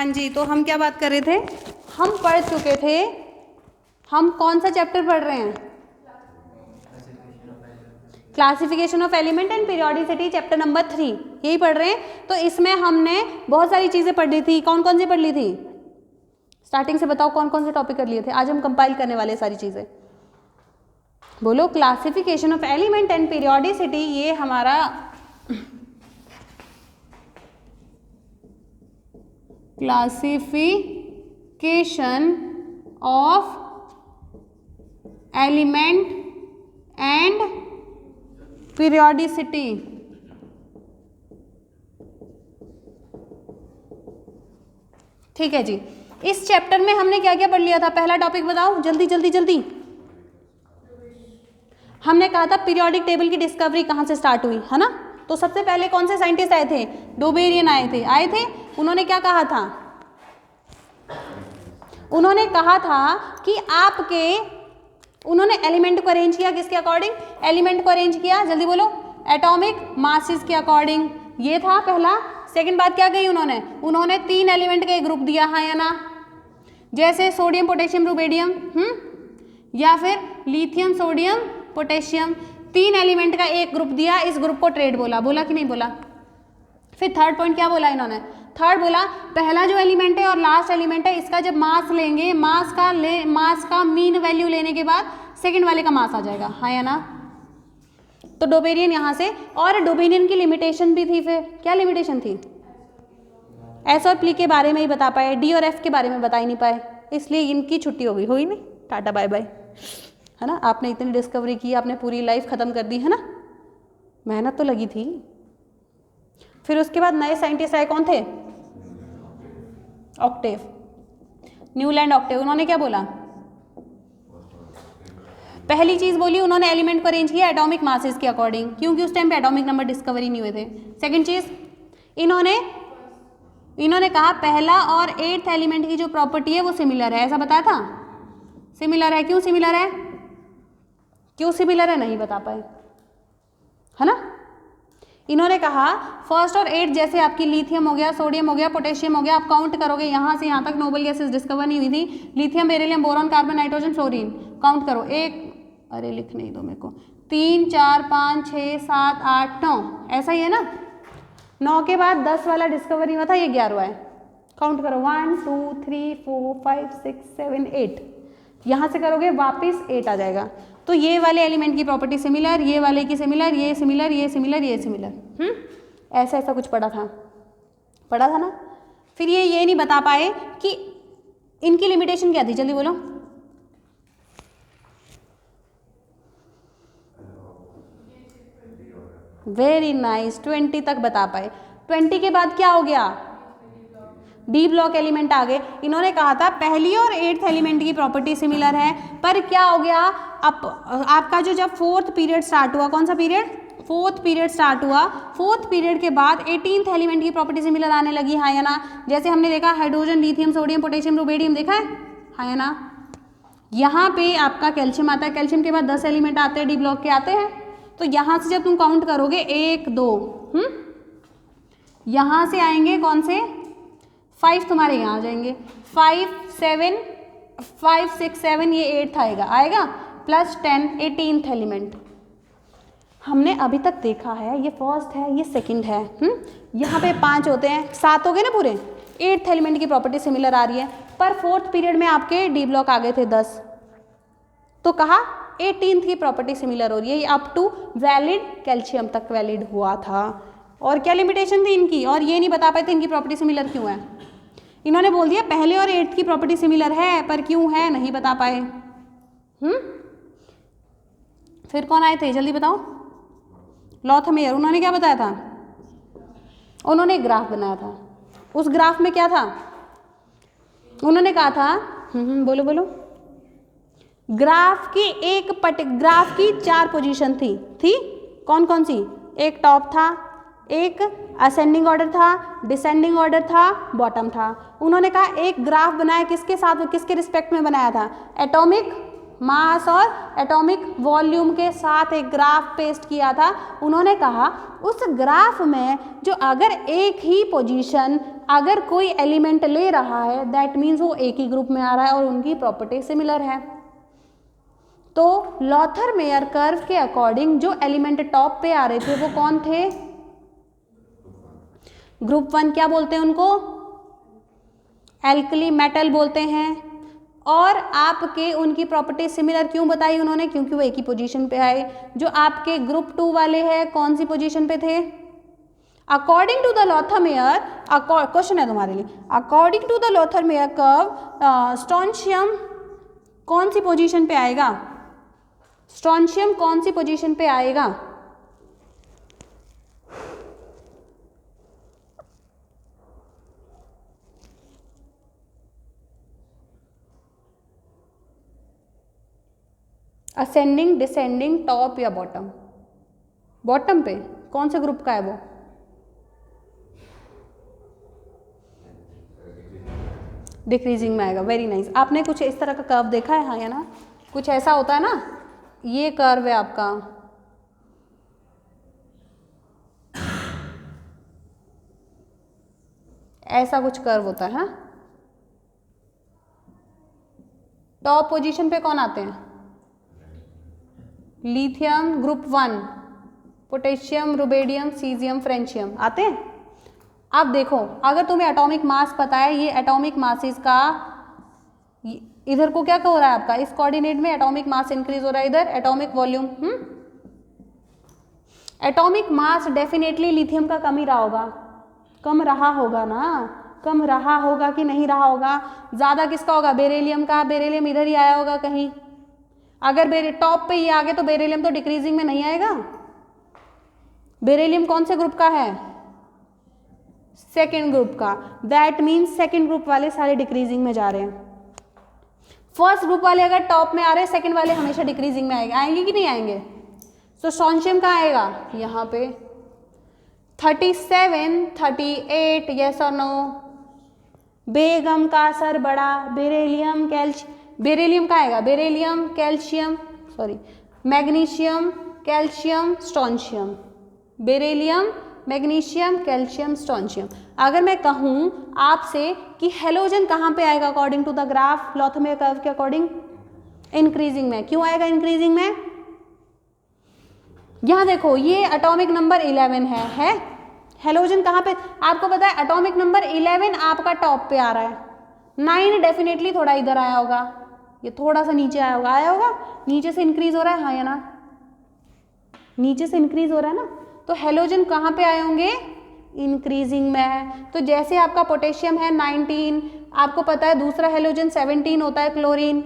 हाँ जी, तो हम क्या बात कर रहे थे, हम पढ़ चुके थे, हम कौन सा चैप्टर पढ़ रहे हैं, classification of element and periodicity, chapter number 3 यही पढ़ रहे हैं। तो इसमें हमने बहुत सारी चीज़ें पढ़ ली थी। कौन कौन सी पढ़ ली थी, स्टार्टिंग से बताओ कौन कौन से टॉपिक कर लिए थे। आज हम कंपाइल करने वाले सारी चीज़ें, बोलो। Classification of element and periodicity, ये हमारा classification of element and periodicity, ठीक है जी। इस चैप्टर में हमने क्या क्या पढ़ लिया था, पहला टॉपिक बताओ जल्दी जल्दी जल्दी। हमने कहा था पीरियोडिक टेबल की डिस्कवरी कहाँ से स्टार्ट हुई, है ना। तो सबसे पहले कौन से साइंटिस्ट आए थे, डोबेरियन आए थे। उन्होंने क्या कहा था, उन्होंने कहा था कि उन्होंने एलिमेंट को अरेंज किया किसके अकॉर्डिंग, एलिमेंट को अरेंज किया, जल्दी बोलो, एटॉमिक मासेस के अकॉर्डिंग। ये था पहला। सेकंड बात क्या कही उन्होंने 3 एलिमेंट का एक ग्रुप दिया, हाँ या ना, जैसे सोडियम पोटेशियम रुबेडियम, या फिर लिथियम सोडियम पोटेशियम, 3 एलिमेंट का एक ग्रुप दिया, इस ग्रुप को ट्रेड बोला कि नहीं बोला। फिर थर्ड पॉइंट क्या बोला इन्होंने, थर्ड बोला पहला जो एलिमेंट है और लास्ट एलिमेंट है, इसका जब मास लेंगे, मास का मीन वैल्यू लेने के बाद सेकंड वाले का मास आ जाएगा, हाँ या ना। तो डोबेरियन यहाँ से, और डोबेरियन की लिमिटेशन भी थी। फिर क्या लिमिटेशन थी, एस और पी के बारे में ही बता पाए, डी और एफ के बारे में बता ही नहीं पाए, इसलिए इनकी छुट्टी हो गई, हुई नहीं, टाटा बाय बाय, है ना। आपने इतनी डिस्कवरी की, आपने पूरी लाइफ ख़त्म कर दी, है ना, मेहनत तो लगी थी। फिर उसके बाद नए साइंटिस्ट आए, कौन थे, ऑक्टेव, न्यूलैंड ऑक्टेव। उन्होंने क्या बोला, पहली चीज़ बोली उन्होंने एलिमेंट को अरेंज किया एटॉमिक मासेस के अकॉर्डिंग, क्योंकि उस टाइम पे एटॉमिक नंबर डिस्कवरी नहीं हुए थे। सेकंड चीज़ इन्होंने कहा पहला और 8th एलिमेंट की जो प्रॉपर्टी है वो सिमिलर है, ऐसा बताया था, सिमिलर है। क्यों सिमिलर है, नहीं बता पाए, है ना। इन्होंने कहा फर्स्ट और 8 जैसे आपकी लिथियम हो गया, सोडियम हो गया, पोटेशियम हो गया, आप काउंट करोगे यहाँ से यहाँ तक नोबल गैसेस डिस्कवर नहीं हुई थी, lithium, beryllium, boron, carbon, nitrogen, fluorine, count करो, अरे लिख नहीं दो मेरे को, 3 4 5 6 7 8 9, ऐसा ही है ना। 9 के बाद 10 वाला डिस्कवरी हुआ था, ये 11वां है, काउंट करो 1 2 3 4 5 6 7 8, यहाँ से करोगे वापस 8 आ जाएगा। तो ये वाले एलिमेंट की प्रॉपर्टी सिमिलर, ये वाले की सिमिलर, ये सिमिलर, ये सिमिलर, ये सिमिलर, ऐसा कुछ पढ़ा था ना। फिर ये नहीं बता पाए कि इनकी लिमिटेशन क्या थी, जल्दी बोलो। वेरी नाइस, 20 तक बता पाए। 20 के बाद क्या हो गया, डी ब्लॉक एलिमेंट आ गए। इन्होंने कहा था पहली और 8th एलिमेंट की प्रॉपर्टी सिमिलर है, पर क्या हो गया, आपका जो जब 4th पीरियड स्टार्ट हुआ, कौन सा पीरियड, 4th पीरियड स्टार्ट हुआ, 4th पीरियड के बाद 18th एलिमेंट की प्रॉपर्टी सिमिलर आने लगी, हाँ या ना। जैसे हमने देखा hydrogen, lithium, sodium, potassium, rubidium, देखा है, हाँ या ना। यहाँ पे आपका कैल्शियम आता है, कैल्शियम के बाद 10 एलिमेंट आते हैं, डी ब्लॉक के आते हैं। तो यहाँ से जब तुम काउंट करोगे 1 2, यहाँ से आएंगे कौन से, 5 तुम्हारे यहाँ आ जाएंगे, 5 6 7, ये 8th आएगा प्लस 10 18th एलिमेंट। हमने अभी तक देखा है ये फर्स्ट है, ये सेकंड है, यहाँ पे 5 होते हैं, 7 हो गए ना पूरे। 8th एलिमेंट की प्रॉपर्टी सिमिलर आ रही है, पर 4th पीरियड में आपके डी ब्लॉक आ गए थे 10, तो कहा 18th की प्रॉपर्टी सिमिलर हो रही है, ये अप टू वैलिड कैल्शियम तक वैलिड हुआ था। और क्या लिमिटेशन थी इनकी, और ये नहीं बता पाए थे इनकी प्रॉपर्टी सिमिलर क्यों है। इन्होंने बोल दिया पहले और 8th की प्रॉपर्टी सिमिलर है, पर क्यों है नहीं बता पाए। फिर कौन आए थे, जल्दी बताओ, लॉथमेयर। उन्होंने क्या बताया था, उन्होंने एक ग्राफ बनाया था, उस ग्राफ में क्या था, उन्होंने कहा था, बोलो बोलो, ग्राफ की 4 पोजीशन थी कौन कौन सी, एक टॉप था, एक असेंडिंग ऑर्डर था, डिसेंडिंग ऑर्डर था, बॉटम था। उन्होंने कहा एक ग्राफ बनाया, किसके साथ, किसके रिस्पेक्ट में बनाया था, एटॉमिक मास और एटॉमिक वॉल्यूम के साथ एक ग्राफ पेस्ट किया था। उन्होंने कहा उस ग्राफ में जो अगर एक ही पोजीशन अगर कोई एलिमेंट ले रहा है दैट मीन्स वो एक ही ग्रुप में आ रहा है और उनकी प्रॉपर्टी सिमिलर है। तो लॉथर मेयर कर्व के अकॉर्डिंग जो एलिमेंट टॉप पे आ रहे थे वो कौन थे? ग्रुप 1 क्या बोलते हैं उनको? एल्कली मेटल बोलते हैं। और आपके उनकी प्रॉपर्टी सिमिलर क्यों बताई उन्होंने? क्योंकि वो एक ही पोजीशन पे आए। जो आपके ग्रुप 2 वाले हैं कौन सी पोजीशन पे थे? According to the Lothar Meyer, question है तुम्हारे लिए, according to the Lothar Meyer curve strontium कौन सी पोजीशन पे आएगा? स्ट्रोंशियम कौन सी पोजीशन पे आएगा? असेंडिंग, डिसेंडिंग, टॉप या बॉटम? बॉटम पे। कौन से ग्रुप का है वो? डिक्रीजिंग में आएगा। Very nice. आपने कुछ इस तरह का कर्व देखा है? हाँ या ना? कुछ ऐसा होता है ना, ये कर्व है आपका, ऐसा कुछ कर्व होता है। टॉप पोजीशन पे कौन आते हैं? Lithium group 1, potassium, rubidium, caesium, francium आते हैं। अब देखो अगर तुम्हें एटॉमिक मास पता है, ये एटॉमिक मासेस का इधर को क्या हो रहा है आपका, इस कोऑर्डिनेट में एटॉमिक मास इंक्रीज हो रहा है, इधर atomic volume. Atomic mass definitely lithium का कम ही रहा होगा, कम रहा होगा ना, कम रहा होगा कि नहीं रहा होगा? ज्यादा किसका होगा? बेरिलियम का। बेरिलियम इधर ही आया होगा कहीं। अगर टॉप पे ही आ गए तो बेरिलियम तो डिक्रीजिंग में नहीं आएगा। बेरिलियम कौन से ग्रुप का है? सेकेंड ग्रुप का। दैट मीन्स सेकेंड ग्रुप वाले सारे डिक्रीजिंग में जा रहे हैं। फर्स्ट ग्रुप वाले अगर टॉप में आ रहे हैं, सेकेंड वाले हमेशा डिक्रीजिंग में आएंगे कि नहीं आएंगे? तो स्ट्रोंशियम कहाँ आएगा? यहाँ पे 37, 38, यस और नो? बेगम का असर बड़ा। बेरिलियम, बेरिलियम का आएगा? Beryllium, calcium, sorry magnesium, calcium, strontium. Beryllium, magnesium, calcium, strontium. अगर मैं कहूँ आपसे कि हेलोजन कहाँ पे आएगा according to the graph Lothar Meyer curve के अकॉर्डिंग? इंक्रीजिंग में। क्यों आएगा इंक्रीजिंग में? यहाँ देखो ये एटॉमिक नंबर 11 है? हेलोजन कहाँ पे? आपको पता है एटॉमिक नंबर 11 आपका टॉप पे आ रहा है। 9 डेफिनेटली थोड़ा इधर आया होगा, ये थोड़ा सा नीचे आया होगा, नीचे से इंक्रीज हो रहा है, हाँ या ना? नीचे से इंक्रीज हो रहा है ना? तो हेलोजन कहाँ पे आए होंगे? इंक्रीजिंग में। तो जैसे आपका पोटेशियम है 19, आपको पता है दूसरा हेलोजन 17 होता है, क्लोरीन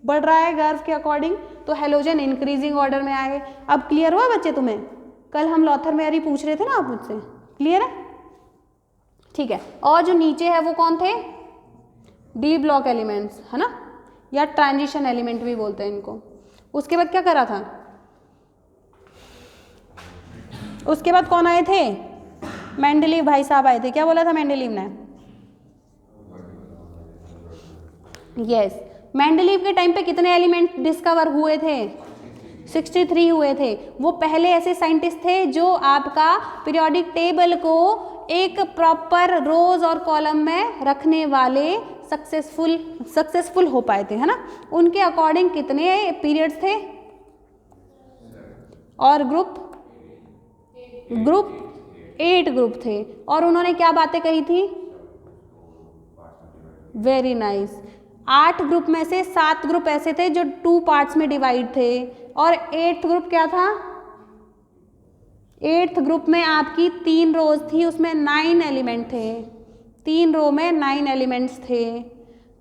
बढ़ रहा है कर्व के अकॉर्डिंग, तो हेलोजन इंक्रीजिंग ऑर्डर में आए। अब क्लियर हुआ बच्चे तुम्हें? कल हम लॉथर मेयर ही पूछ रहे थे ना आप मुझसे, क्लियर है? ठीक है। और जो नीचे है वो कौन थे? डी ब्लॉक एलिमेंट्स, है ना, या ट्रांजिशन एलिमेंट भी बोलते हैं इनको। उसके बाद क्या करा था? उसके बाद कौन आए थे? मेंडलीव भाई साहब आए थे। क्या बोला था मेंडलीव ने? यस। मेंडलीव के टाइम पे कितने एलिमेंट डिस्कवर हुए थे? 63 हुए थे। वो पहले ऐसे साइंटिस्ट थे जो आपका पीरियोडिक टेबल को एक प्रॉपर रोज और कॉलम में रखने वाले सक्सेसफुल हो पाए थे, है ना? उनके अकॉर्डिंग कितने पीरियड्स थे? और ग्रुप 8 ग्रुप थे। और उन्होंने क्या बातें कही थी? Very nice. 8 ग्रुप में से 7 ग्रुप ऐसे थे जो 2 पार्ट्स में डिवाइड थे, और 8th ग्रुप क्या था? 8th ग्रुप में आपकी 3 रोज थी, उसमें 9 एलिमेंट थे। 3 रो में 9 एलिमेंट्स थे।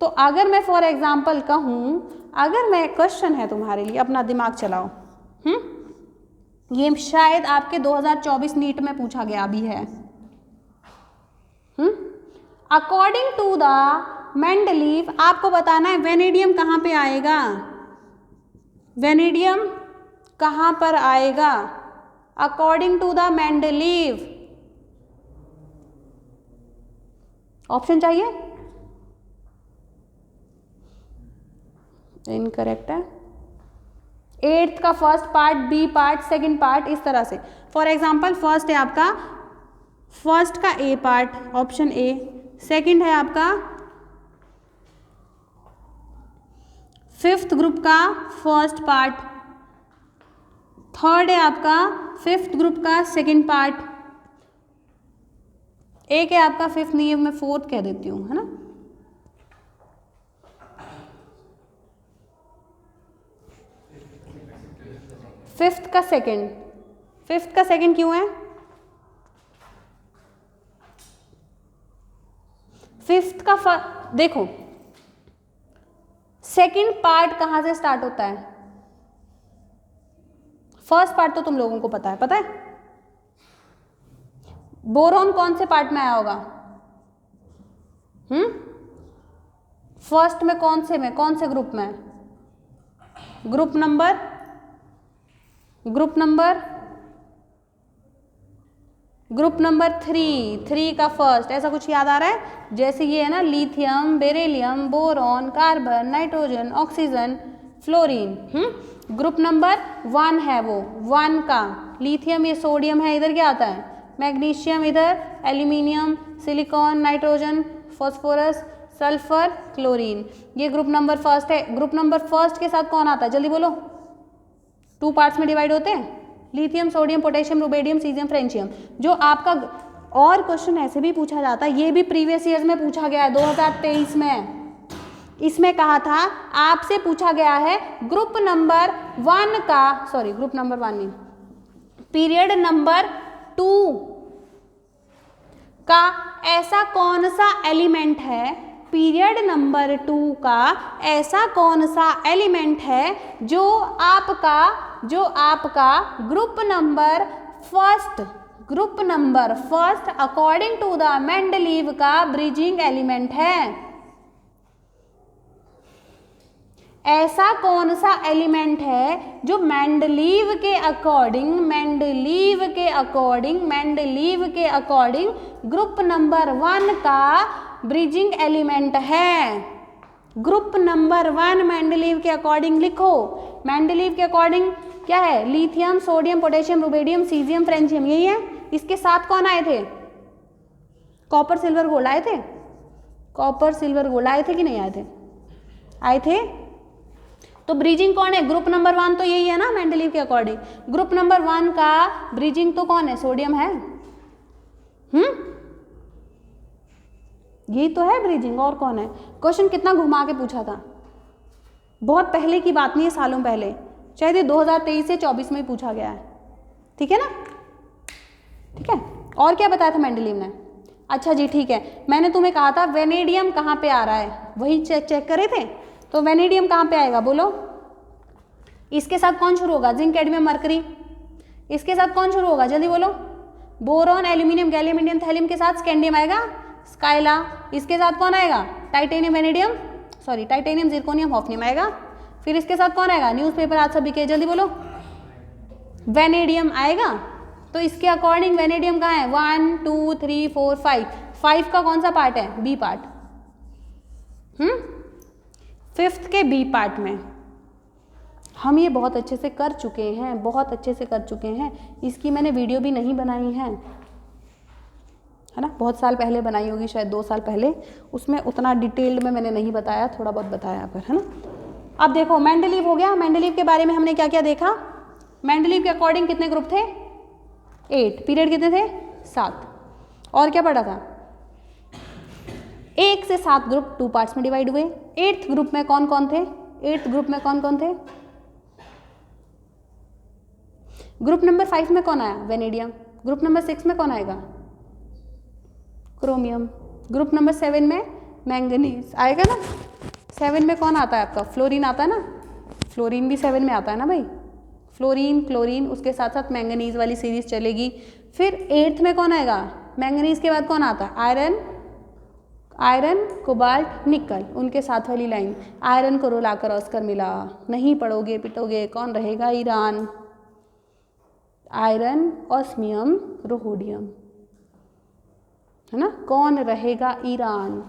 तो अगर मैं फॉर एग्जाम्पल कहूँ, अगर मैं क्वेश्चन है तुम्हारे लिए, अपना दिमाग चलाओ। ये शायद आपके 2024 नीट में पूछा गया भी है। अकॉर्डिंग टू द मेंडलीव आपको बताना है वेनेडियम कहाँ पे आएगा? वेनेडियम कहाँ पर आएगा according to the Mendeleev? Option चाहिए? इनकरेक्ट है। 8th का first part, B part, second part, इस तरह से। फॉर एग्जांपल फर्स्ट है आपका, फर्स्ट का ए पार्ट, ऑप्शन ए। सेकंड है आपका 5th ग्रुप का फर्स्ट पार्ट। थर्ड है आपका 5th ग्रुप का सेकंड पार्ट। एक है आपका 5th, नहीं है मैं 4th कह देती हूँ, है ना। फिफ्थ का सेकंड, फिफ्थ का सेकंड क्यों है? फिफ्थ का देखो सेकंड पार्ट कहां से स्टार्ट होता है? फर्स्ट पार्ट तो तुम लोगों को पता है? बोरॉन कौन से पार्ट में आया होगा? फर्स्ट में कौन से ग्रुप में? ग्रुप नंबर 3 का फर्स्ट, ऐसा कुछ याद आ रहा है? जैसे ये है ना, lithium, beryllium, boron, carbon, nitrogen, oxygen, fluorine. Group number 1 है वो, 1 का लिथियम, ये सोडियम है, इधर क्या आता है? मैग्नीशियम, इधर aluminium, silicon, nitrogen, phosphorus, sulphur, chlorine. ये ग्रुप नंबर फर्स्ट है। ग्रुप नंबर फर्स्ट के साथ कौन आता है? जल्दी बोलो। 2 पार्ट्स में डिवाइड होते हैं, lithium, sodium, potassium, rubidium, caesium, francium. जो आपका और क्वेश्चन ऐसे भी पूछा जाता है, ये भी प्रीवियस ईयर में पूछा गया है 2023 में। इसमें कहा था, आपसे पूछा गया है ग्रुप नंबर 1 का, सॉरी ग्रुप नंबर 1 नहीं, पीरियड नंबर 2 का ऐसा कौन सा एलिमेंट है, पीरियड नंबर 2 का ऐसा कौन सा एलिमेंट है जो आपका group number first according to the Mendeleev का ब्रिजिंग एलिमेंट है। ऐसा कौन सा एलिमेंट है जो मेंडलीव के अकॉर्डिंग ग्रुप नंबर 1 का ब्रिजिंग एलिमेंट है। ग्रुप नंबर 1 मेंडलीव के अकॉर्डिंग लिखो। मेंडलीव के अकॉर्डिंग क्या है? Lithium, sodium, potassium, rubidium, caesium, francium, यही है। इसके साथ कौन आए थे? कॉपर, सिल्वर, गोल्ड आए थे। कॉपर, सिल्वर, गोल्ड आए थे कि नहीं आए थे? आए थे। तो ब्रिजिंग कौन है? ग्रुप नंबर 1 तो यही है ना मेंडलीव के अकॉर्डिंग। ग्रुप नंबर 1 का ब्रिजिंग तो कौन है? सोडियम है। यही तो है ब्रिजिंग, और कौन है? क्वेश्चन कितना घुमा के पूछा था, बहुत पहले की बात नहीं है, सालों पहले, शायद ये 2023 से 24 में ही पूछा गया है। ठीक है ना? ठीक है। और क्या बताया था मेंडलीव ने? अच्छा जी ठीक है, मैंने तुम्हें कहा था वेनेडियम कहाँ पे आ रहा है, वही चेक करे थे। तो वेनेडियम कहाँ पे आएगा बोलो? इसके साथ कौन शुरू होगा? Zinc, cadmium, mercury. इसके साथ कौन शुरू होगा? जल्दी बोलो। Boron, aluminium, gallium, indium, thallium के साथ स्कैंडियम आएगा, स्काइला। इसके साथ कौन आएगा? Titanium, vanadium, sorry titanium, zirconium, hafnium आएगा। फिर इसके साथ कौन आएगा? न्यूज़पेपर, आज सभी के, जल्दी बोलो। वेनेडियम आएगा। तो इसके अकॉर्डिंग वेनेडियम कहाँ है? 1 2 3 4 5। 5 का कौन सा पार्ट है? B part. 5th के बी पार्ट में हम ये बहुत अच्छे से कर चुके हैं, इसकी मैंने वीडियो भी नहीं बनाई है ना, बहुत साल पहले बनाई होगी, शायद 2 साल पहले। उसमें उतना डिटेल्ड में मैंने नहीं बताया, थोड़ा बहुत बताया पर, है ना। अब देखो मेंडलीव हो गया। मेंडलीव के बारे में हमने क्या क्या देखा? मेंडलीव के अकॉर्डिंग कितने ग्रुप थे? 8। पीरियड कितने थे? 7। और क्या पढ़ा था? 1 से 7 ग्रुप 2 पार्ट्स में डिवाइड हुए। 8th ग्रुप में कौन कौन थे? 8th ग्रुप में कौन कौन थे? ग्रुप नंबर 5 में कौन आया? वेनेडियम। ग्रुप नंबर 6 में कौन आएगा? क्रोमियम। ग्रुप नंबर 7 में मैंगनीज आएगा ना। 7 में कौन आता है आपका? फ्लोरीन आता है ना। फ्लोरीन भी 7 में आता है ना भाई। फ्लोरीन, क्लोरीन, उसके साथ साथ मैंगनीज वाली सीरीज चलेगी। फिर 8th में कौन आएगा? मैंगनीज के बाद कौन आता है? आयरन, कोबाल्ट, निकल, उनके साथ वाली लाइन। आयरन को रोला क्रॉस कर मिला, नहीं पढ़ोगे पिटोगे, कौन रहेगा? ईरान। आयरन, ऑस्मियम, रोहोडियम, है ना। कौन रहेगा? ईरान।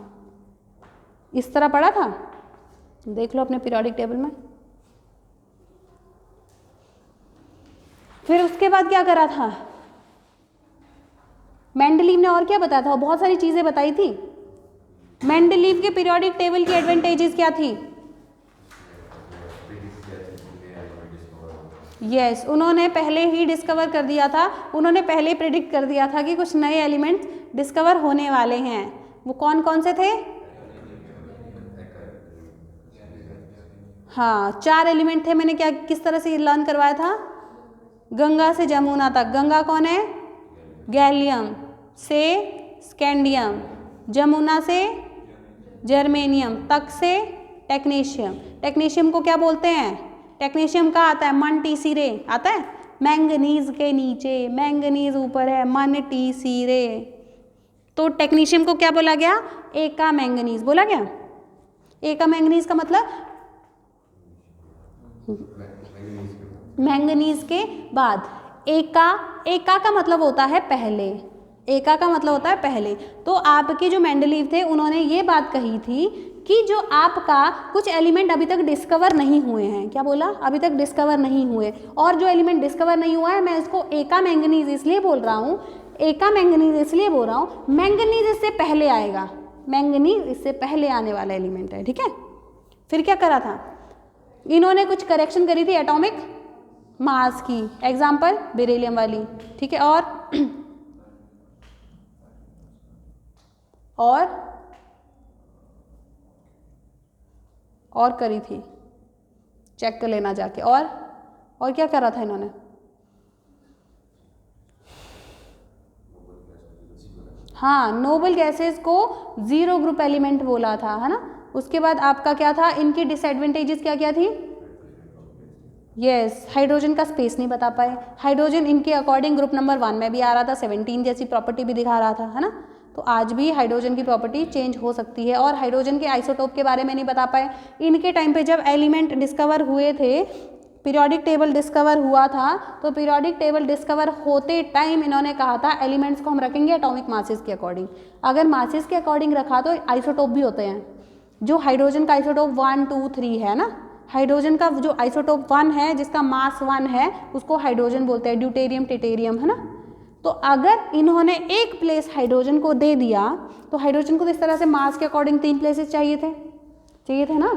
इस तरह पढ़ा था, देख लो अपने पीरियोडिक टेबल में। फिर उसके बाद क्या करा था मेंडलीव ने, और क्या बताया था, बहुत सारी चीज़ें बताई थी। मेंडलीव के पीरियोडिक टेबल की एडवांटेजेस क्या थी? यस, उन्होंने पहले ही डिस्कवर कर दिया था, उन्होंने पहले ही प्रिडिक्ट कर दिया था कि कुछ नए एलिमेंट्स डिस्कवर होने वाले हैं। वो कौन कौन से थे? हाँ, 4 एलिमेंट थे। मैंने क्या किस तरह से लर्न करवाया था? गंगा से जमुना तक। गंगा कौन है? गैलियम से स्कैंडियम, जमुना से जर्मेनियम, तक से टेक्नीशियम। टेक्नीशियम को क्या बोलते हैं? टेक्नीशियम कहाँ आता है? मन टी सी रे आता है, मैंगनीज के नीचे, मैंगनीज ऊपर है, मन टी सी रे। तो टेक्नीशियम को क्या बोला गया? एका मैंगनीज बोला गया। एका मैंगनीज का मतलब मैंगनीज के बाद। एका, एका का मतलब होता है पहले, एका का मतलब होता है पहले। तो आपके जो मेंडलीव थे उन्होंने ये बात कही थी कि जो आपका कुछ एलिमेंट अभी तक डिस्कवर नहीं हुए हैं, क्या बोला? अभी तक डिस्कवर नहीं हुए, और जो एलिमेंट डिस्कवर नहीं हुआ है मैं इसको एका मैंगनीज इसलिए बोल रहा हूँ, एका मैंगनीज इसलिए बोल रहा हूँ, मैंगनीज इससे पहले आएगा, मैंगनीज इससे पहले आने वाला एलिमेंट है, ठीक है। फिर क्या करा था इन्होंने? कुछ करेक्शन करी थी एटॉमिक मास की, एग्जाम्पल बेरिलियम वाली, ठीक है। और करी थी, चेक कर लेना जाके। और क्या करा था इन्होंने? हाँ, नोबल गैसेस को जीरो ग्रुप एलिमेंट बोला था, है ना। उसके बाद आपका क्या था? इनकी डिसएडवांटेजेस क्या क्या थी? यस, हाइड्रोजन का स्पेस नहीं बता पाए। हाइड्रोजन इनके अकॉर्डिंग ग्रुप नंबर 1 में भी आ रहा था, 17 जैसी प्रॉपर्टी भी दिखा रहा था, है ना। तो आज भी हाइड्रोजन की प्रॉपर्टी चेंज हो सकती है। और हाइड्रोजन के आइसोटोप के बारे में नहीं बता पाए। इनके टाइम पे जब एलिमेंट डिस्कवर हुए थे, पीरियोडिक टेबल डिस्कवर हुआ था, तो पीरियोडिक टेबल डिस्कवर होते टाइम इन्होंने कहा था एलिमेंट्स को हम रखेंगे एटॉमिक मासेस के अकॉर्डिंग। अगर मासेस के अकॉर्डिंग रखा तो आइसोटोप भी होते हैं। जो हाइड्रोजन का आइसोटोप 1, 2, 3 है ना, हाइड्रोजन का जो आइसोटोप 1 है जिसका मास 1 है उसको हाइड्रोजन बोलते हैं, ड्यूटेरियम, टिटेरियम, है ना। तो अगर इन्होंने एक प्लेस हाइड्रोजन को दे दिया तो हाइड्रोजन को इस तरह से मास के अकॉर्डिंग 3 प्लेसेस चाहिए थे ना।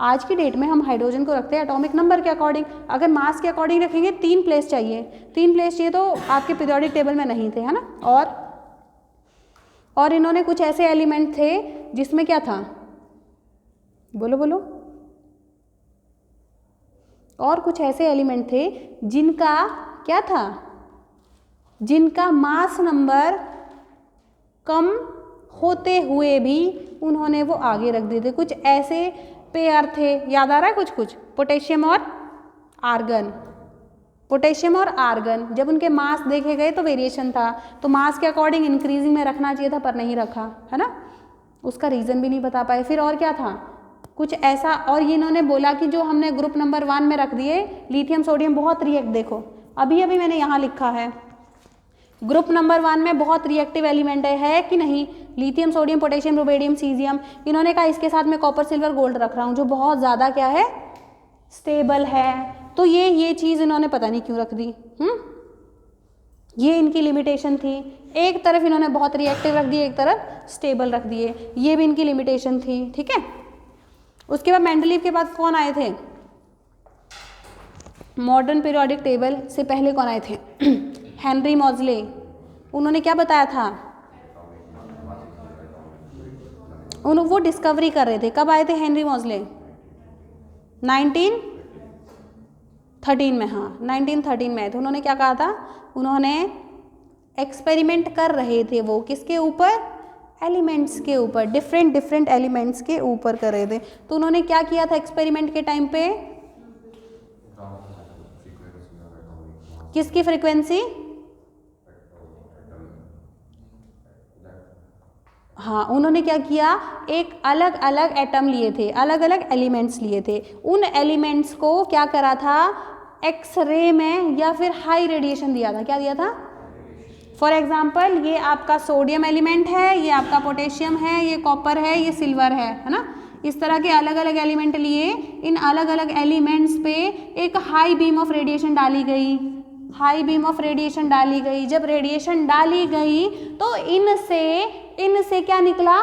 आज की डेट में हम हाइड्रोजन को रखते हैं एटॉमिक नंबर के अकॉर्डिंग। अगर मास के अकॉर्डिंग रखेंगे 3 प्लेस चाहिए, 3 प्लेस चाहिए तो आपके पीरियोडिक टेबल में नहीं थे, है ना। और इन्होंने कुछ ऐसे एलिमेंट थे जिसमें क्या था, बोलो बोलो, और कुछ ऐसे एलिमेंट थे जिनका क्या था, जिनका मास नंबर कम होते हुए भी उन्होंने वो आगे रख दिए थे। कुछ ऐसे पेयर थे, याद आ रहा है कुछ? पोटेशियम और आर्गन, पोटेशियम और आर्गन। जब उनके मास देखे गए तो वेरिएशन था, तो मास के अकॉर्डिंग इंक्रीजिंग में रखना चाहिए था पर नहीं रखा, है ना। उसका रीज़न भी नहीं बता पाए। फिर और क्या था, कुछ ऐसा। और ये इन्होंने बोला कि जो हमने ग्रुप नंबर 1 में रख दिए लिथियम सोडियम बहुत रिएक्ट, देखो अभी मैंने यहाँ लिखा है ग्रुप नंबर 1 में बहुत रिएक्टिव एलिमेंट है कि नहीं, lithium sodium potassium rubidium caesium. इन्होंने कहा इसके साथ मैं कॉपर सिल्वर गोल्ड रख रहा हूँ जो बहुत ज़्यादा क्या है, स्टेबल है। तो ये चीज़ इन्होंने पता नहीं क्यों रख दी। ये इनकी लिमिटेशन थी। एक तरफ इन्होंने बहुत रिएक्टिव रख दिए, एक तरफ स्टेबल रख दिए, ये भी इनकी लिमिटेशन थी, ठीक है। उसके बाद मेंडलीव के बाद कौन आए थे? मॉडर्न पीरियोडिक टेबल से पहले कौन आए थे? हेनरी मॉजले। उन्होंने क्या बताया था? वो डिस्कवरी कर रहे थे। कब आए थे हेनरी मॉजले? 1913 में। हाँ, 1913 में आए थे। उन्होंने क्या कहा था? उन्होंने एक्सपेरिमेंट कर रहे थे, वो किसके ऊपर? एलिमेंट्स के ऊपर, डिफरेंट एलिमेंट्स के ऊपर कर रहे थे। तो उन्होंने क्या किया था एक्सपेरिमेंट के टाइम पे? किसकी फ्रीक्वेंसी? हाँ, उन्होंने क्या किया, एक अलग अलग एटम लिए थे, अलग अलग एलिमेंट्स लिए थे। उन एलिमेंट्स को क्या करा था, एक्सरे में या फिर हाई रेडिएशन दिया था। क्या दिया था? फॉर एग्जाम्पल ये आपका सोडियम एलिमेंट है, ये आपका पोटेशियम है, ये कॉपर है, ये सिल्वर है ना। इस तरह के अलग अलग एलिमेंट लिए, इन अलग अलग एलिमेंट्स पे एक हाई बीम ऑफ रेडिएशन डाली गई। हाई बीम ऑफ रेडिएशन डाली गई। जब रेडिएशन डाली गई तो इनसे क्या निकला,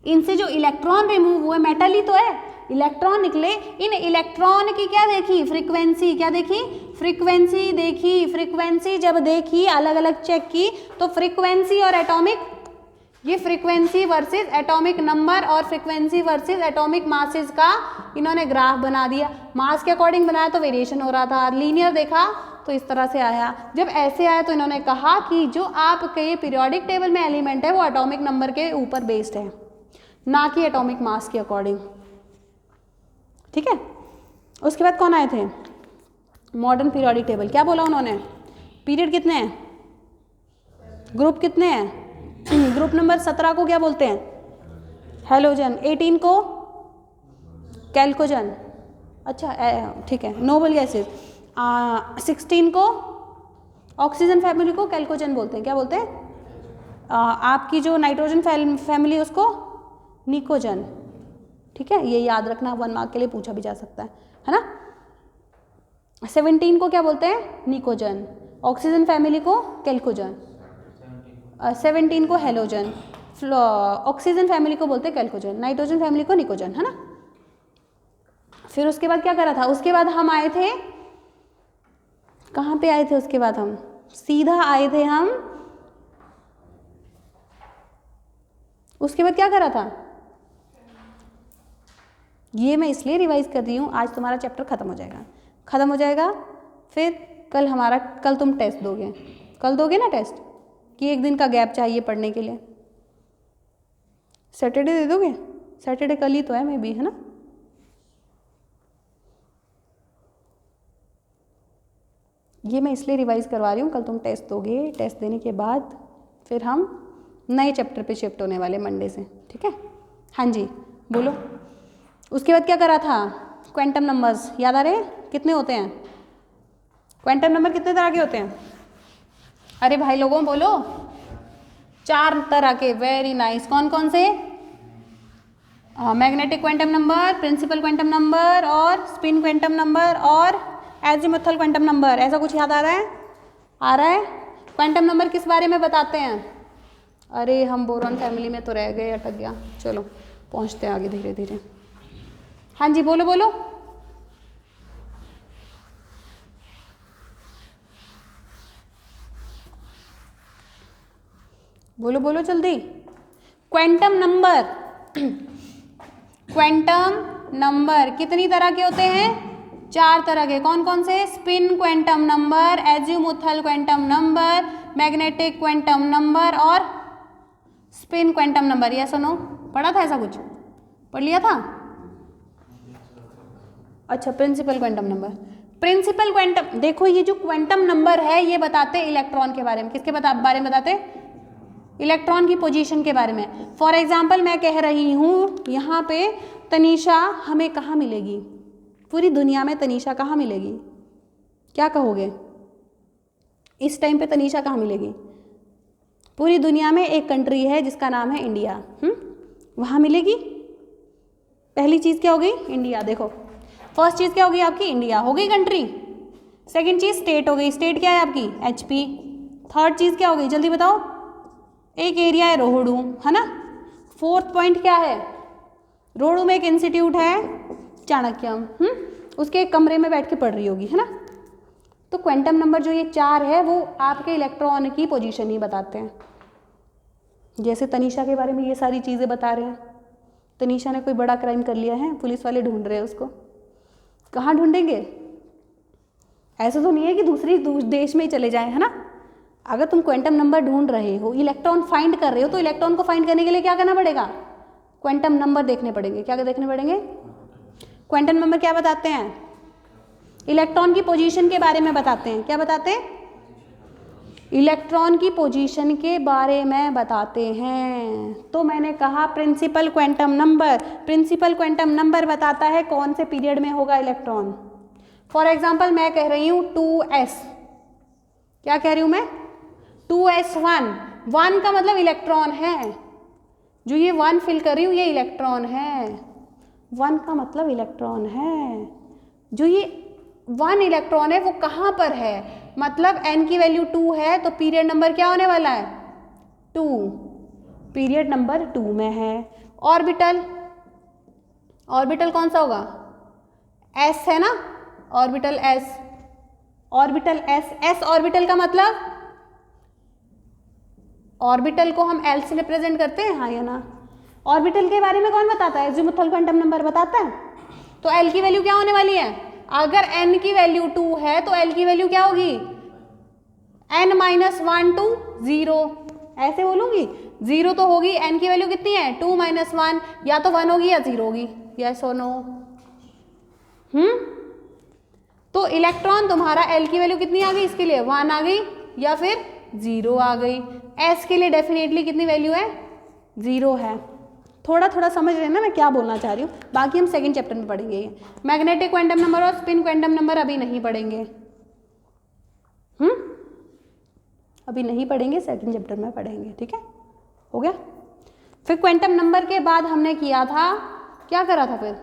इनसे जो इलेक्ट्रॉन रिमूव हुए, मेटल ही तो है, इलेक्ट्रॉन निकले। इन इलेक्ट्रॉन की क्या देखी, फ्रीक्वेंसी, क्या देखी, फ्रीक्वेंसी देखी। फ्रीक्वेंसी जब देखी, अलग अलग चेक की, तो फ्रीक्वेंसी और एटॉमिक, ये फ्रीक्वेंसी वर्सेस एटॉमिक नंबर और फ्रीक्वेंसी वर्सेस एटॉमिक मासेस का इन्होंने ग्राफ बना दिया। मास के अकॉर्डिंग बनाया तो वेरिएशन हो रहा था, लीनियर देखा तो इस तरह से आया। जब ऐसे आया तो इन्होंने कहा कि जो आपके पीरियोडिक टेबल में एलिमेंट है वो एटॉमिक नंबर के ऊपर बेस्ड है, ना कि एटॉमिक मास के अकॉर्डिंग। ठीक है, उसके बाद कौन आए थे, मॉडर्न पीरियोडिक टेबल। क्या बोला उन्होंने, पीरियड कितने हैं, ग्रुप कितने हैं, ग्रुप नंबर 17 को क्या बोलते हैं, हैलोजन, 18 को कैल्कोजन, अच्छा ठीक है, नोबल गैसेस, 16 को ऑक्सीजन फैमिली को कैल्कोजन बोलते हैं, क्या बोलते हैं, आपकी जो नाइट्रोजन फैमिली उसको निकोजन। ठीक है, ये याद रखना, 1 मार्क के लिए पूछा भी जा सकता है ना। 17 को क्या बोलते हैं, निकोजन, ऑक्सीजन फैमिली को कैल्कोजन, 17 को हेलोजन, ऑक्सीजन फैमिली को बोलते हैं कैल्कोजन, नाइट्रोजन फैमिली को निकोजन, है ना। फिर उसके बाद क्या करा था, उसके बाद हम आए थे, कहाँ पे आए थे, उसके बाद हम सीधा आए थे हम, उसके बाद क्या करा था, ये मैं इसलिए रिवाइज कर रही हूँ, आज तुम्हारा चैप्टर खत्म हो जाएगा, फिर कल तुम टेस्ट दोगे, कल दोगे ना टेस्ट, कि एक दिन का गैप चाहिए पढ़ने के लिए, सैटरडे दे दोगे, सैटरडे कल ही तो है, मे बी, है ना। ये मैं इसलिए रिवाइज करवा रही हूँ, कल तुम टेस्ट दोगे, टेस्ट देने के बाद फिर हम नए चैप्टर पे शिफ्ट होने वाले मंडे से। ठीक है, हाँ जी बोलो। उसके बाद क्या करा था, क्वांटम नंबर्स याद आ रहे हैं, कितने होते हैं क्वांटम नंबर, कितने तरह के होते हैं, अरे भाई लोगों बोलो, 4 तरह के, वेरी नाइस। कौन कौन से, magnetic quantum number, principal quantum number और स्पिन क्वांटम नंबर और एजीमुथल क्वांटम नंबर, ऐसा कुछ याद आ रहा है। क्वांटम नंबर किस बारे में बताते हैं, अरे हम बोरॉन फैमिली में तो रह गए, अटक गया, चलो पहुंचते हैं आगे धीरे धीरे। हाँ जी बोलो बोलो, बोलो बोलो जल्दी। क्वांटम नंबर, क्वांटम नंबर कितनी तरह के होते हैं, 4 तरह के। कौन कौन से, spin quantum number, azimuthal quantum number, magnetic quantum number और स्पिन क्वांटम नंबर। ये सुनो, पढ़ा था ऐसा कुछ, पढ़ लिया था, अच्छा। Principal quantum number, principal quantum, देखो ये जो क्वांटम नंबर है ये बताते हैं इलेक्ट्रॉन के बारे में, किसके बारे में बताते हैं, इलेक्ट्रॉन की पोजीशन के बारे में। फॉर एग्जाम्पल मैं कह रही हूँ यहाँ पे तनीषा हमें कहाँ मिलेगी, पूरी दुनिया में तनीषा कहाँ मिलेगी, क्या कहोगे, इस टाइम पे तनीषा कहाँ मिलेगी, पूरी दुनिया में एक कंट्री है जिसका नाम है इंडिया, वहाँ मिलेगी। पहली चीज़ क्या हो गई, इंडिया। देखो फर्स्ट चीज़ क्या होगी आपकी, इंडिया हो गई कंट्री। सेकंड चीज़ स्टेट हो गई, स्टेट क्या है आपकी, HP। थर्ड चीज़ क्या हो गई, जल्दी बताओ, एक एरिया है रोहड़ू, है ना। फोर्थ पॉइंट क्या है, रोहड़ू में एक इंस्टीट्यूट है चाणक्यम, उसके एक कमरे में बैठ के पढ़ रही होगी, है ना। तो क्वांटम नंबर जो ये 4 है वो आपके इलेक्ट्रॉन की पोजीशन ही बताते हैं। जैसे तनीषा के बारे में ये सारी चीज़ें बता रहे हैं, तनीषा ने कोई बड़ा क्राइम कर लिया है, पुलिस वाले ढूंढ रहे हैं उसको, कहाँ ढूंढेंगे, ऐसा तो नहीं है कि दूसरी देश में ही चले जाएं, है ना। अगर तुम क्वांटम नंबर ढूंढ रहे हो, इलेक्ट्रॉन फाइंड कर रहे हो, तो इलेक्ट्रॉन को फाइंड करने के लिए क्या करना पड़ेगा, क्वांटम नंबर देखने पड़ेंगे। क्या देखने पड़ेंगे, क्वांटम नंबर क्या बताते हैं, इलेक्ट्रॉन की पोजीशन के बारे में बताते हैं। क्या बताते हैं, इलेक्ट्रॉन की पोजीशन के बारे में बताते हैं। तो मैंने कहा principal quantum number, principal quantum number बताता है कौन से पीरियड में होगा इलेक्ट्रॉन। फॉर एग्जाम्पल मैं कह रही हूँ 2s, क्या कह रही हूँ मैं, 2s1, 1 का मतलब इलेक्ट्रॉन है, जो ये 1 फिल कर रही हूँ ये इलेक्ट्रॉन है, 1 का मतलब इलेक्ट्रॉन है, जो ये 1 इलेक्ट्रॉन है वो कहाँ पर है, मतलब n की वैल्यू 2 है तो पीरियड नंबर क्या होने वाला है 2, पीरियड नंबर 2 में है। ऑर्बिटल, ऑर्बिटल कौन सा होगा s है ना, orbital s, orbital s, s orbital का मतलब ऑर्बिटल को हम L से रिप्रेजेंट करते हैं, हाँ या ना। ऑर्बिटल के बारे में कौन बताता है, अज़ीमुथल क्वांटम नंबर बताता है। तो L की वैल्यू क्या होने वाली है, अगर n की वैल्यू 2 है तो L की वैल्यू क्या होगी n माइनस 1 to 0, ऐसे बोलूंगी 0 तो होगी, n की वैल्यू कितनी है 2 माइनस 1, या तो 1 होगी या 0 होगी, यस और नो। तो इलेक्ट्रॉन तुम्हारा L की वैल्यू कितनी आ गई, इसके लिए 1 आ गई या फिर 0 आ गई। S के लिए डेफिनेटली कितनी वैल्यू है 0 है। थोड़ा थोड़ा समझ रहे हैं ना मैं क्या बोलना चाह रही हूँ, बाकी हम सेकंड चैप्टर में पढ़ेंगे। ये मैग्नेटिक क्वांटम नंबर और स्पिन क्वांटम नंबर अभी नहीं पढ़ेंगे, अभी नहीं पढ़ेंगे, सेकंड चैप्टर में पढ़ेंगे, ठीक है, हो गया। फिर क्वांटम नंबर के बाद हमने किया था, क्या करा था फिर,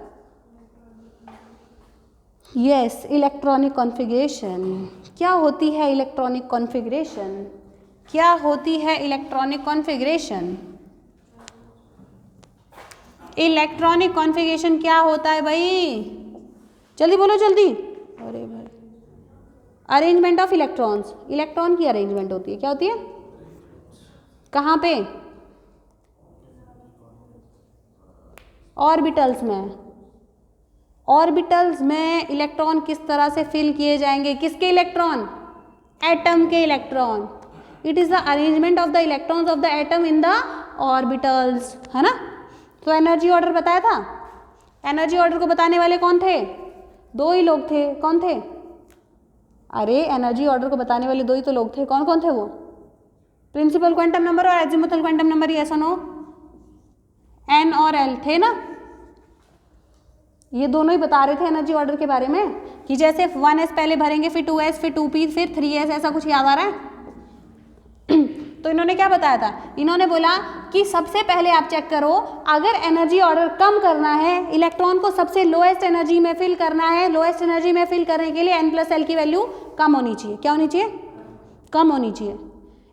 यस इलेक्ट्रॉनिक कॉन्फ़िगरेशन। क्या होती है इलेक्ट्रॉनिक कॉन्फ़िगरेशन, क्या होती है इलेक्ट्रॉनिक कॉन्फ़िगरेशन, इलेक्ट्रॉनिक कॉन्फ़िगरेशन क्या होता है भाई, जल्दी बोलो जल्दी। अरे भाई, अरेंजमेंट ऑफ इलेक्ट्रॉन्स, इलेक्ट्रॉन की अरेंजमेंट होती है, क्या होती है, कहाँ पे, ऑर्बिटल्स में। ऑर्बिटल्स में इलेक्ट्रॉन किस तरह से फिल किए जाएंगे, किसके इलेक्ट्रॉन, एटम के electron. It is the arrangement of the electrons of the atom in the orbitals, है ना। तो एनर्जी ऑर्डर बताया था, एनर्जी ऑर्डर को बताने वाले कौन थे, 2 ही लोग थे, कौन थे, अरे एनर्जी ऑर्डर को बताने वाले 2 ही तो लोग थे, कौन कौन थे वो, प्रिंसिपल क्वांटम नंबर और अज़ीमुथल क्वांटम नंबर, ये नो n और l थे ना, ये दोनों ही बता रहे थे एनर्जी ऑर्डर के बारे में, कि जैसे 1s पहले भरेंगे फिर 2s फिर 2p फिर 3s, ऐसा कुछ याद आ रहा है। तो इन्होंने क्या बताया था, इन्होंने बोला कि सबसे पहले आप चेक करो, अगर एनर्जी ऑर्डर कम करना है, इलेक्ट्रॉन को सबसे लोएस्ट एनर्जी में फिल करना है, लोएस्ट एनर्जी में फिल करने के लिए n प्लस एल की वैल्यू कम होनी चाहिए, क्या होनी चाहिए, कम होनी चाहिए,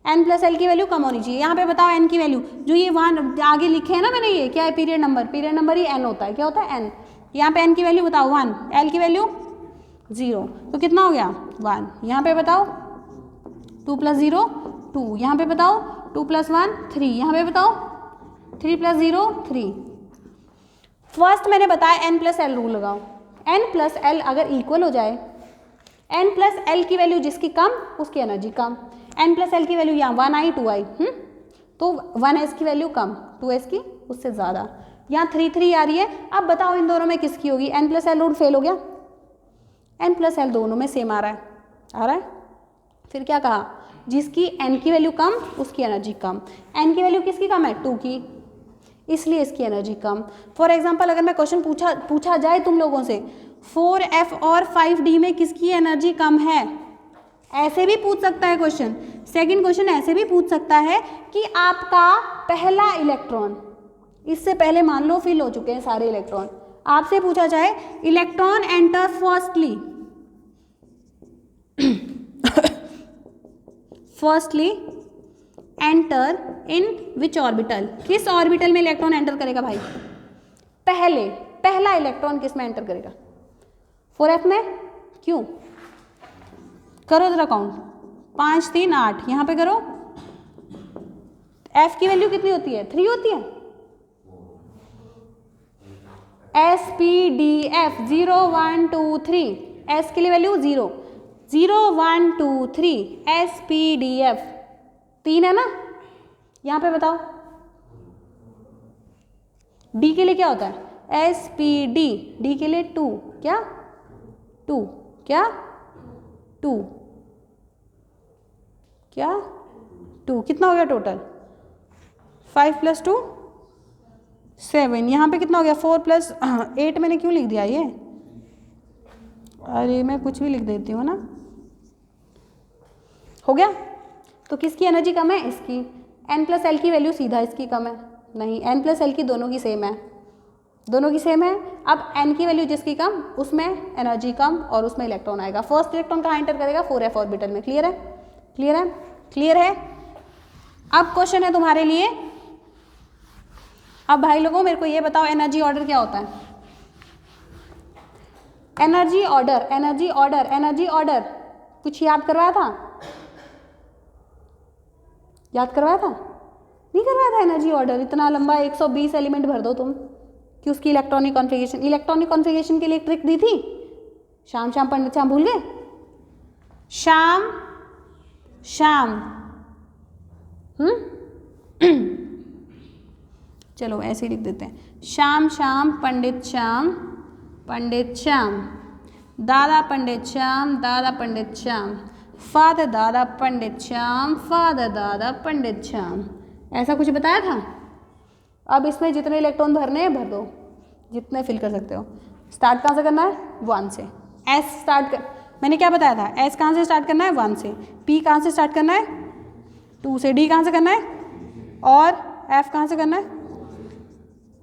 n प्लस एल की वैल्यू कम होनी चाहिए। यहाँ पे बताओ n की वैल्यू, जो ये वहाँ आगे लिखे है ना मैंने, ये क्या है, पीरियड नंबर, पीरियड नंबर ही n होता है, क्या होता है n, यहाँ पे n की वैल्यू बताओ 1, l की वैल्यू 0, तो कितना हो गया 1, यहाँ पे बताओ 2 प्लस 0 2, यहाँ पे बताओ 2 प्लस 1 3, यहाँ पे बताओ 3 प्लस 0 3। फर्स्ट मैंने बताया n प्लस एल रूल लगाओ, n प्लस एल अगर इक्वल हो जाए, n प्लस एल की वैल्यू जिसकी कम उसकी एनर्जी कम, n प्लस एल की वैल्यू यहाँ 1 आई 2 आई, तो 1s की वैल्यू कम 2s की उससे ज़्यादा, यहाँ 3 3 आ रही है। अब बताओ इन दोनों में किसकी होगी, n plus L rule fail हो गया, n प्लस एल दोनों में सेम आ रहा है, आ रहा है। फिर क्या कहा, जिसकी n की वैल्यू कम उसकी एनर्जी कम, n की वैल्यू किसकी कम है 2 की, इसलिए इसकी एनर्जी कम। फॉर एग्जांपल अगर मैं क्वेश्चन पूछा जाए तुम लोगों से 4f और 5d में किसकी एनर्जी कम है, ऐसे भी पूछ सकता है क्वेश्चन। सेकंड क्वेश्चन ऐसे भी पूछ सकता है कि आपका पहला इलेक्ट्रॉन, इससे पहले मान लो फिल हो चुके हैं सारे इलेक्ट्रॉन, आपसे पूछा जाए electron enter firstly enter in which orbital, किस ऑर्बिटल में इलेक्ट्रॉन एंटर करेगा भाई, पहला इलेक्ट्रॉन किस में एंटर करेगा, 4f में, क्यों, करो जरा काउंट, 5 3 8, यहाँ पे करो, f की वैल्यू कितनी होती है 3 होती है, s p d f 0 1 2 3, s के लिए value 0 0 1 2 3, s p d f 3 है ना, यहाँ पे बताओ d के लिए क्या होता है, s p d, d के लिए 2, क्या 2, क्या 2, क्या 2, कितना हो गया टोटल 5 प्लस 2 7, यहाँ पे कितना हो गया 4 प्लस 8, मैंने क्यों लिख दिया ये, अरे मैं कुछ भी लिख देती हूँ ना, हो गया। तो किसकी एनर्जी कम है, इसकी, n प्लस एल की वैल्यू सीधा इसकी कम है, नहीं n प्लस एल की दोनों की सेम है, दोनों की सेम है। अब n की वैल्यू जिसकी कम उसमें एनर्जी कम और उसमें इलेक्ट्रॉन आएगा। फर्स्ट इलेक्ट्रॉन कहाँ एंटर करेगा? 4f ऑर्बिटल में। क्लियर है? क्लियर है? क्लियर है? अब क्वेश्चन है तुम्हारे लिए, अब भाई लोगों मेरे को ये बताओ एनर्जी ऑर्डर क्या होता है? Energy order, energy order, energy order कुछ याद करवाया था? याद करवाया था? नहीं करवाया था एनर्जी ऑर्डर? इतना लंबा 120 एलिमेंट भर दो तुम कि उसकी इलेक्ट्रॉनिक कॉन्फ़िगरेशन, इलेक्ट्रॉनिक कॉन्फ़िगरेशन के लिए ट्रिक दी थी। श्याम श्याम पंडित श्याम भूल गए? श्याम श्याम चलो ऐसे ही लिख देते हैं, श्याम श्याम पंडित श्याम, पंडित श्याम, दादा पंडित श्याम, दादा पंडित श्याम, फादर दादा पंडित श्याम, फादर दादा पंडित श्याम, ऐसा कुछ बताया था। अब इसमें जितने इलेक्ट्रॉन भरने हैं भर दो, जितने फिल कर सकते हो। स्टार्ट कहाँ से करना है? 1 से। एस स्टार्ट कर, मैंने क्या बताया था? एस कहाँ से स्टार्ट करना है? 1 से। पी कहाँ से स्टार्ट करना है? 2 से। डी कहाँ से करना है? और एफ कहाँ से करना है?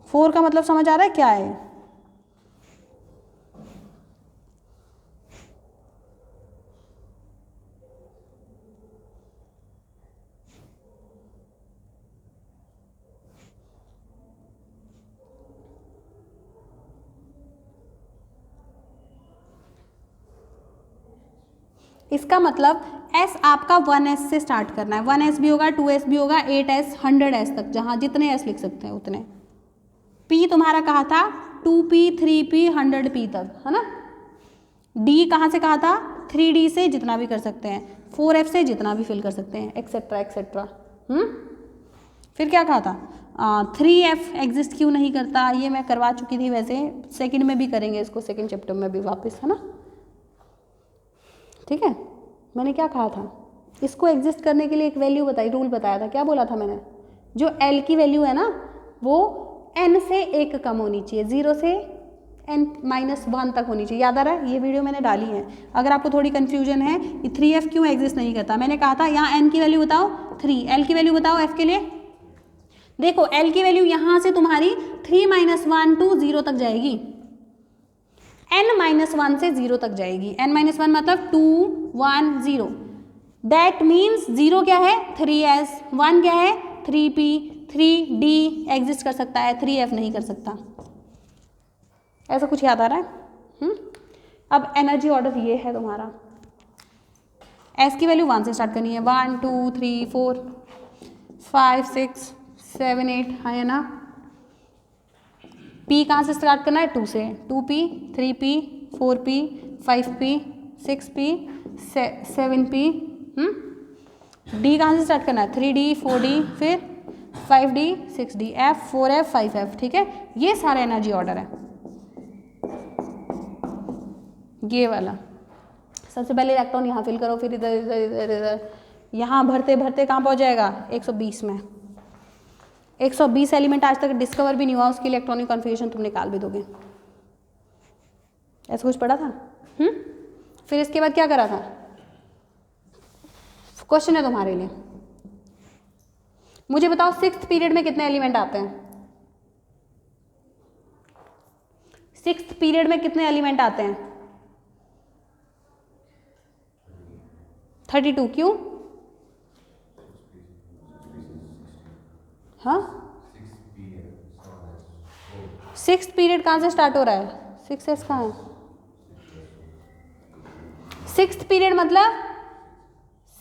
4 का मतलब समझ आ रहा है क्या है? इसका मतलब S आपका 1s से स्टार्ट करना है। 1s भी होगा, 2s भी होगा, 8s 100s तक, जहाँ जितने s लिख सकते हैं उतने। P तुम्हारा कहा था 2p 3p 100p तक, है ना। D कहाँ से कहा था? 3d से जितना भी कर सकते हैं, 4f से जितना भी फिल कर सकते हैं, एक्सेट्रा एक्सेट्रा। फिर क्या कहा था? 3f एग्जिस्ट क्यों नहीं करता? ये मैं करवा चुकी थी, वैसे सेकंड में भी करेंगे इसको, सेकंड चैप्टर में भी वापस, है ना। ठीक है, मैंने क्या कहा था? इसको एग्जिस्ट करने के लिए एक वैल्यू बताई, रूल बताया था। क्या बोला था मैंने? जो L की वैल्यू है ना वो n से 1 कम होनी चाहिए, 0 से n-1 तक होनी चाहिए। याद आ रहा है? ये वीडियो मैंने डाली है। अगर आपको थोड़ी कन्फ्यूजन है कि 3f क्यों एग्जिस्ट नहीं करता, मैंने कहा था यहाँ n की वैल्यू बताओ 3, L की वैल्यू बताओ f के लिए। देखो L की वैल्यू यहाँ से तुम्हारी 3-1 to 0 तक जाएगी, n-1 से 0 तक जाएगी। n-1 मतलब 2 1 0, दैट मीन्स 0 क्या है? 3s, 1 क्या है? 3p, 3d एग्जिस्ट कर सकता है, 3f नहीं कर सकता। ऐसा कुछ याद आ रहा है? अब एनर्जी ऑर्डर ये है तुम्हारा। s की वैल्यू 1 से स्टार्ट करनी है, 1 2 3 4 5 6 7 8, है ना। P कहाँ से स्टार्ट करना है? 2 से, 2p 3p 4p 5p 6p 7p। D कहाँ से स्टार्ट करना है? 3d 4d फिर 5d 6d, f 4f 5f। ठीक है, ये सारा एनर्जी ऑर्डर है, ये वाला। सबसे पहले इलेक्ट्रॉन यहाँ फिल करो, फिर इधर इधर इधर इधर, यहाँ भरते भरते कहाँ पहुँच जाएगा? 120 में। 120 एलिमेंट आज तक डिस्कवर भी नहीं हुआ, उसकी इलेक्ट्रॉनिक कॉन्फ़िगरेशन तुम निकाल भी दोगे। ऐसा कुछ पढ़ा था? फिर इसके बाद क्या करा था? क्वेश्चन है तुम्हारे लिए, मुझे बताओ 6th पीरियड में कितने एलिमेंट आते हैं? 6th पीरियड में कितने एलिमेंट आते हैं? 32। क्यों? हाँ, 6th पीरियड कहाँ से स्टार्ट हो रहा है? 6s कहाँ है? 6th पीरियड मतलब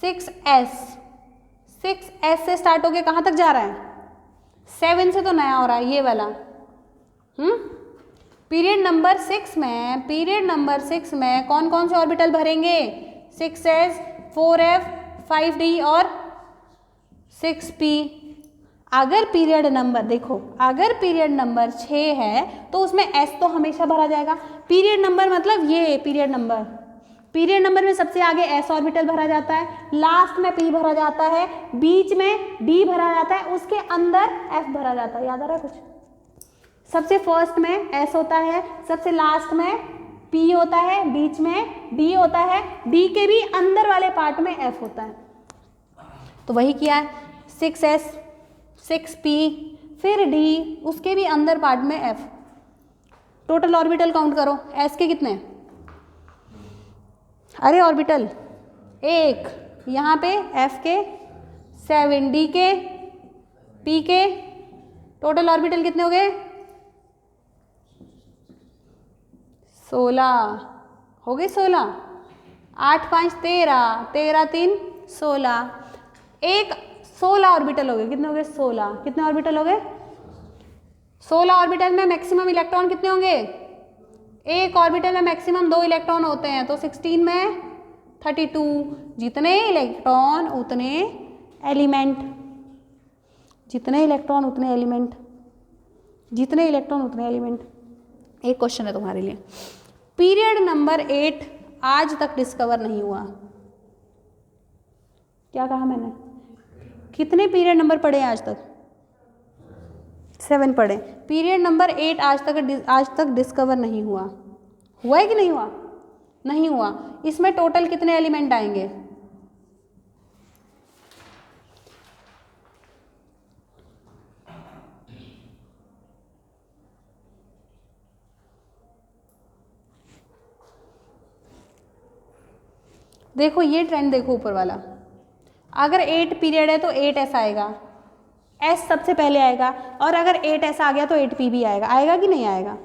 6s, 6s से स्टार्ट होके कहाँ तक जा रहा है? 7 से तो नया हो रहा है ये वाला। पीरियड नंबर 6 में, पीरियड नंबर 6 में कौन कौन से ऑर्बिटल भरेंगे? 6s 4f 5d और 6p। अगर पीरियड नंबर, देखो अगर पीरियड नंबर 6 है तो उसमें s तो हमेशा भरा जाएगा। पीरियड नंबर मतलब ये पीरियड नंबर, पीरियड नंबर में सबसे आगे s ऑर्बिटल भरा जाता है, लास्ट में p भरा जाता है, बीच में d भरा जाता है, उसके अंदर f भरा जाता है। याद आ रहा है कुछ? सबसे फर्स्ट में s होता है, सबसे लास्ट में p होता है, बीच में d होता है, d के भी अंदर वाले पार्ट में f होता है। तो वही किया है, 6s 6p फिर d, उसके भी अंदर पार्ट में f। टोटल ऑर्बिटल काउंट करो, एस के कितने, अरे ऑर्बिटल एक, यहाँ पे एफ के 7, डी के, पी के, टोटल ऑर्बिटल कितने हो गए 16 हो गए 16, 8 5 13, 13 3 16, एक 16 ऑर्बिटल हो गए, कितने हो गए 16, कितने ऑर्बिटल हो गए 16 ऑर्बिटल में मैक्सिमम इलेक्ट्रॉन कितने होंगे, एक ऑर्बिटल में मैक्सिमम 2 इलेक्ट्रॉन होते हैं, तो 16 में 32, जितने इलेक्ट्रॉन उतने एलिमेंट, जितने इलेक्ट्रॉन उतने एलिमेंट, जितने इलेक्ट्रॉन उतने एलिमेंट। एक क्वेश्चन है तुम्हारे लिए, पीरियड नंबर 8 आज तक डिस्कवर नहीं हुआ, क्या कहा मैंने, कितने पीरियड नंबर पढ़े हैं आज तक, 7 पढ़े, पीरियड नंबर 8 आज तक डिस्कवर नहीं हुआ, हुआ है कि नहीं हुआ, नहीं हुआ, इसमें टोटल कितने एलिमेंट आएंगे, देखो ये ट्रेंड देखो ऊपर वाला, अगर 8 पीरियड है तो 8 ऐसा आएगा, एस सबसे पहले आएगा, और अगर 8 ऐसा आ गया तो 8 पी भी आएगा, आएगा कि नहीं आएगा,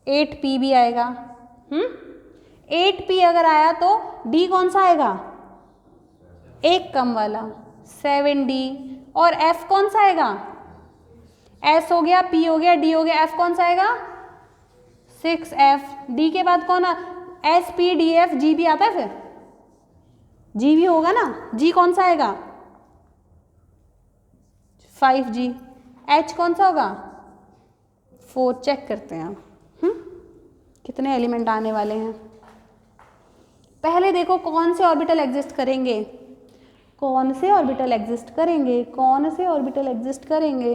8 पी भी आएगा, 8 पी अगर आया तो डी कौन सा आएगा, एक कम वाला 7 डी, और एफ कौन सा आएगा, एस हो गया, पी हो गया, डी हो गया, एफ कौन सा आएगा 6 एफ, डी के बाद कौन, S P D F G भी आता है, फिर जी भी होगा ना, जी कौन सा आएगा 5G, एच कौन सा होगा 4, चेक करते हैं कितने एलिमेंट आने वाले हैं। पहले देखो कौन से ऑर्बिटल एग्जिस्ट करेंगे, कौन से ऑर्बिटल एग्जिस्ट करेंगे, कौन से ऑर्बिटल एग्जिस्ट करेंगे,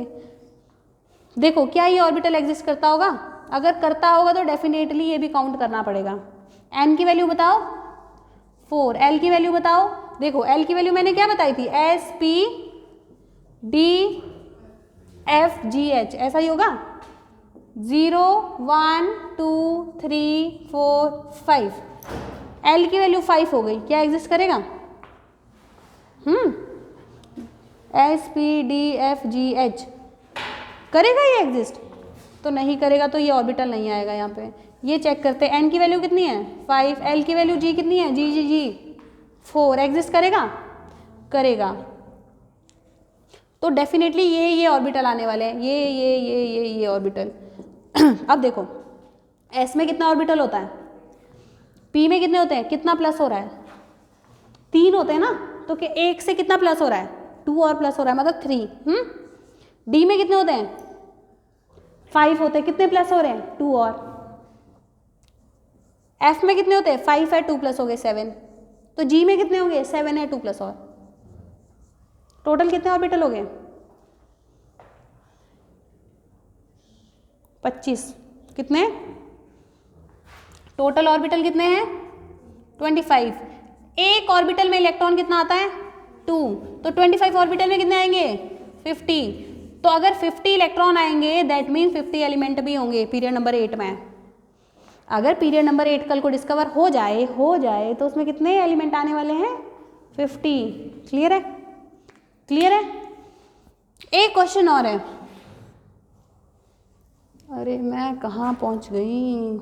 देखो क्या ये ऑर्बिटल एग्जिस्ट करता होगा, अगर करता होगा तो डेफिनेटली ये भी काउंट करना पड़ेगा। एन की वैल्यू बताओ 4, एल की वैल्यू बताओ, देखो एल की वैल्यू मैंने क्या बताई थी, S P D F G H, ऐसा ही होगा 0 1 2 3 4 5, एल की वैल्यू 5 हो गई, क्या एग्जिस्ट करेगा, S P D F G H करेगा ये एग्जिस्ट, तो नहीं करेगा, तो ये ऑर्बिटल नहीं आएगा यहाँ पे। ये चेक करते हैं, एन की वैल्यू कितनी है 5, एल की वैल्यू जी कितनी है, जी जी जी 4, एग्जिस्ट करेगा, करेगा, तो डेफिनेटली ये ऑर्बिटल आने वाले हैं, ये ऑर्बिटल। अब देखो एस में कितना ऑर्बिटल होता है, पी में कितने होते हैं, कितना प्लस हो रहा है 3 होते हैं ना, तो कि 1 से कितना प्लस हो रहा है 2 और प्लस हो रहा है, मतलब 3। डी में कितने होते हैं 5 होते हैं, कितने प्लस हो रहे हैं 2 और, एफ में कितने होते हैं 5 है 2 प्लस हो गए 7, तो जी में कितने होंगे 7 है 2 प्लस और, टोटल कितने ऑर्बिटल हो गए 25, कितने टोटल ऑर्बिटल कितने हैं 25, एक ऑर्बिटल में इलेक्ट्रॉन कितना आता है 2, तो 25 ऑर्बिटल में कितने आएंगे 50, तो अगर 50 इलेक्ट्रॉन आएंगे दैट मीन 50 एलिमेंट भी होंगे पीरियड नंबर 8 में। अगर पीरियड नंबर 8 कल को डिस्कवर हो जाए तो उसमें कितने एलिमेंट आने वाले हैं 50। क्लियर है, क्लियर है। एक क्वेश्चन और है, अरे मैं कहाँ पहुँच गई,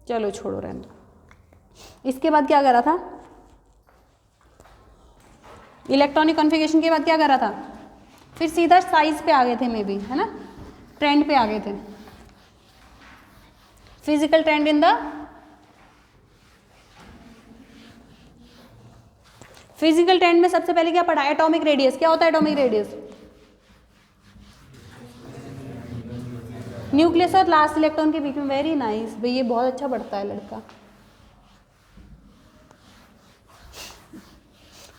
चलो छोड़ो रहने दो। इसके बाद क्या करा था, इलेक्ट्रॉनिक कॉन्फ़िगरेशन के बाद क्या करा था, फिर सीधा साइज पे आ गए थे मे बी, है ना, ट्रेंड पे आ गए थे, physical trend in the physical trend में सबसे पहले क्या पढ़ा, एटॉमिक रेडियस। क्या होता है एटॉमिक रेडियस, न्यूक्लियस और लास्ट इलेक्ट्रॉन के बीच में। वेरी नाइस भाई, ये बहुत अच्छा पढ़ता है लड़का,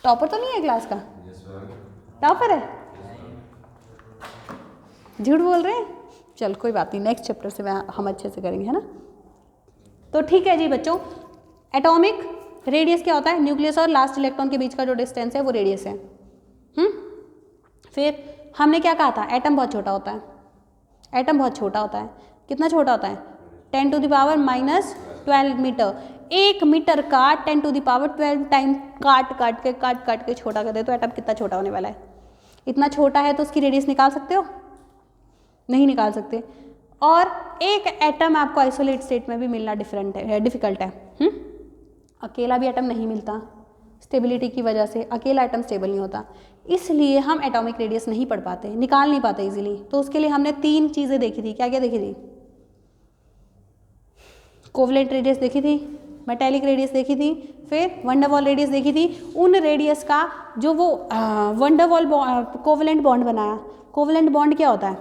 टॉपर तो नहीं है क्लास का, टॉपर है, झूठ बोल रहे हैं, चल कोई बात नहीं, नेक्स्ट चैप्टर से हम अच्छे से करेंगे, है ना। तो ठीक है जी बच्चों, एटॉमिक रेडियस क्या होता है, न्यूक्लियस और लास्ट इलेक्ट्रॉन के बीच का जो डिस्टेंस है वो रेडियस है। फिर हमने क्या कहा था, एटम बहुत छोटा होता है, एटम बहुत छोटा होता है। कितना छोटा होता है, 10⁻⁻12 मीटर। 1 मीटर का 10⁻12 टाइम काट के छोटा कर दे तो एटम कितना छोटा होने वाला है। इतना छोटा है तो उसकी रेडियस निकाल सकते हो, नहीं निकाल सकते। और एक एटम आपको आइसोलेट स्टेट में भी मिलना डिफिकल्ट है। अकेला भी एटम नहीं मिलता, स्टेबिलिटी की वजह से अकेला एटम स्टेबल नहीं होता, इसलिए हम एटॉमिक रेडियस नहीं पढ़ पाते, निकाल नहीं पाते इजीली। तो उसके लिए हमने 3 चीज़ें देखी थी। क्या क्या देखी थी, कोवलेंट रेडियस देखी थी, मेटेलिक रेडियस देखी थी, फिर वंडरवॉल रेडियस देखी थी। उन रेडियस का जो वो वंडरवॉल कोवलेंट बॉन्ड बनाया, कोवलेंट बॉन्ड क्या होता है,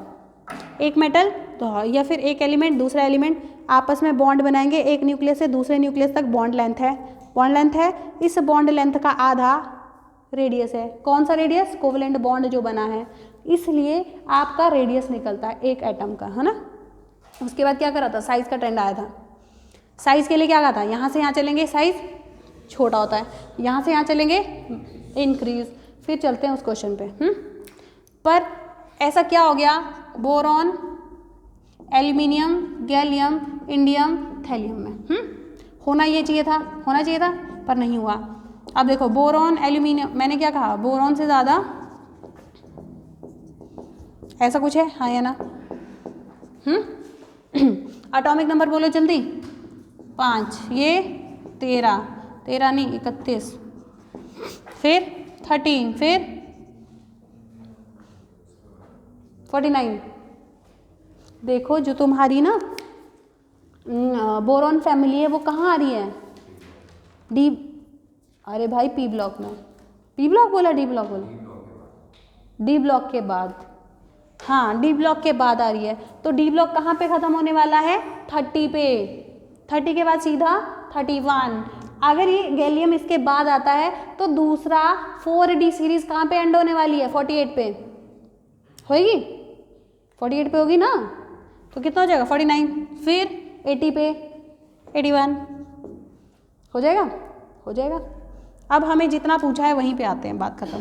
एक मेटल तो या फिर एक एलिमेंट दूसरा एलिमेंट आपस में बॉन्ड बनाएंगे, एक न्यूक्लियस से दूसरे न्यूक्लियस तक बॉन्ड लेंथ है, बॉन्ड लेंथ है, इस बॉन्ड लेंथ का आधा रेडियस है। कौन सा रेडियस, कोवलेंट बॉन्ड जो बना है, इसलिए आपका रेडियस निकलता है एक एटम का, है ना। उसके बाद क्या करा था, साइज का ट्रेंड आया था। साइज के लिए क्या कहा था, यहाँ से यहाँ चलेंगे साइज छोटा होता है, यहाँ से यहाँ चलेंगे इंक्रीज। फिर चलते हैं उस क्वेश्चन पे। पर ऐसा क्या हो गया, boron, aluminium, gallium, indium, thallium में होना ये चाहिए था, होना चाहिए था, पर नहीं हुआ। अब देखो बोरॉन, एल्यूमिनियम, मैंने क्या कहा, बोरॉन से ज़्यादा, ऐसा कुछ है, हाँ या ना। एटॉमिक नंबर बोलो जल्दी, 5, ये 13 नहीं 31, फिर 13, फिर 49। देखो जो तुम्हारी ना बोरॉन फैमिली है वो कहाँ आ रही है, डी, अरे भाई पी ब्लॉक में, पी ब्लॉक बोला, डी ब्लॉक बोला, डी ब्लॉक के बाद, हाँ डी ब्लॉक के बाद आ रही है। तो डी ब्लॉक कहाँ पे ख़त्म होने वाला है, 30 पे, 30 के बाद सीधा 31। अगर ये गैलियम इसके बाद आता है तो दूसरा 4D सीरीज कहाँ पे एंड होने वाली है, 48 पे होगी, 48 पे होगी ना, तो कितना हो जाएगा 49, फिर 80 पे 81 हो जाएगा, हो जाएगा। अब हमें जितना पूछा है वहीं पे आते हैं, बात खत्म,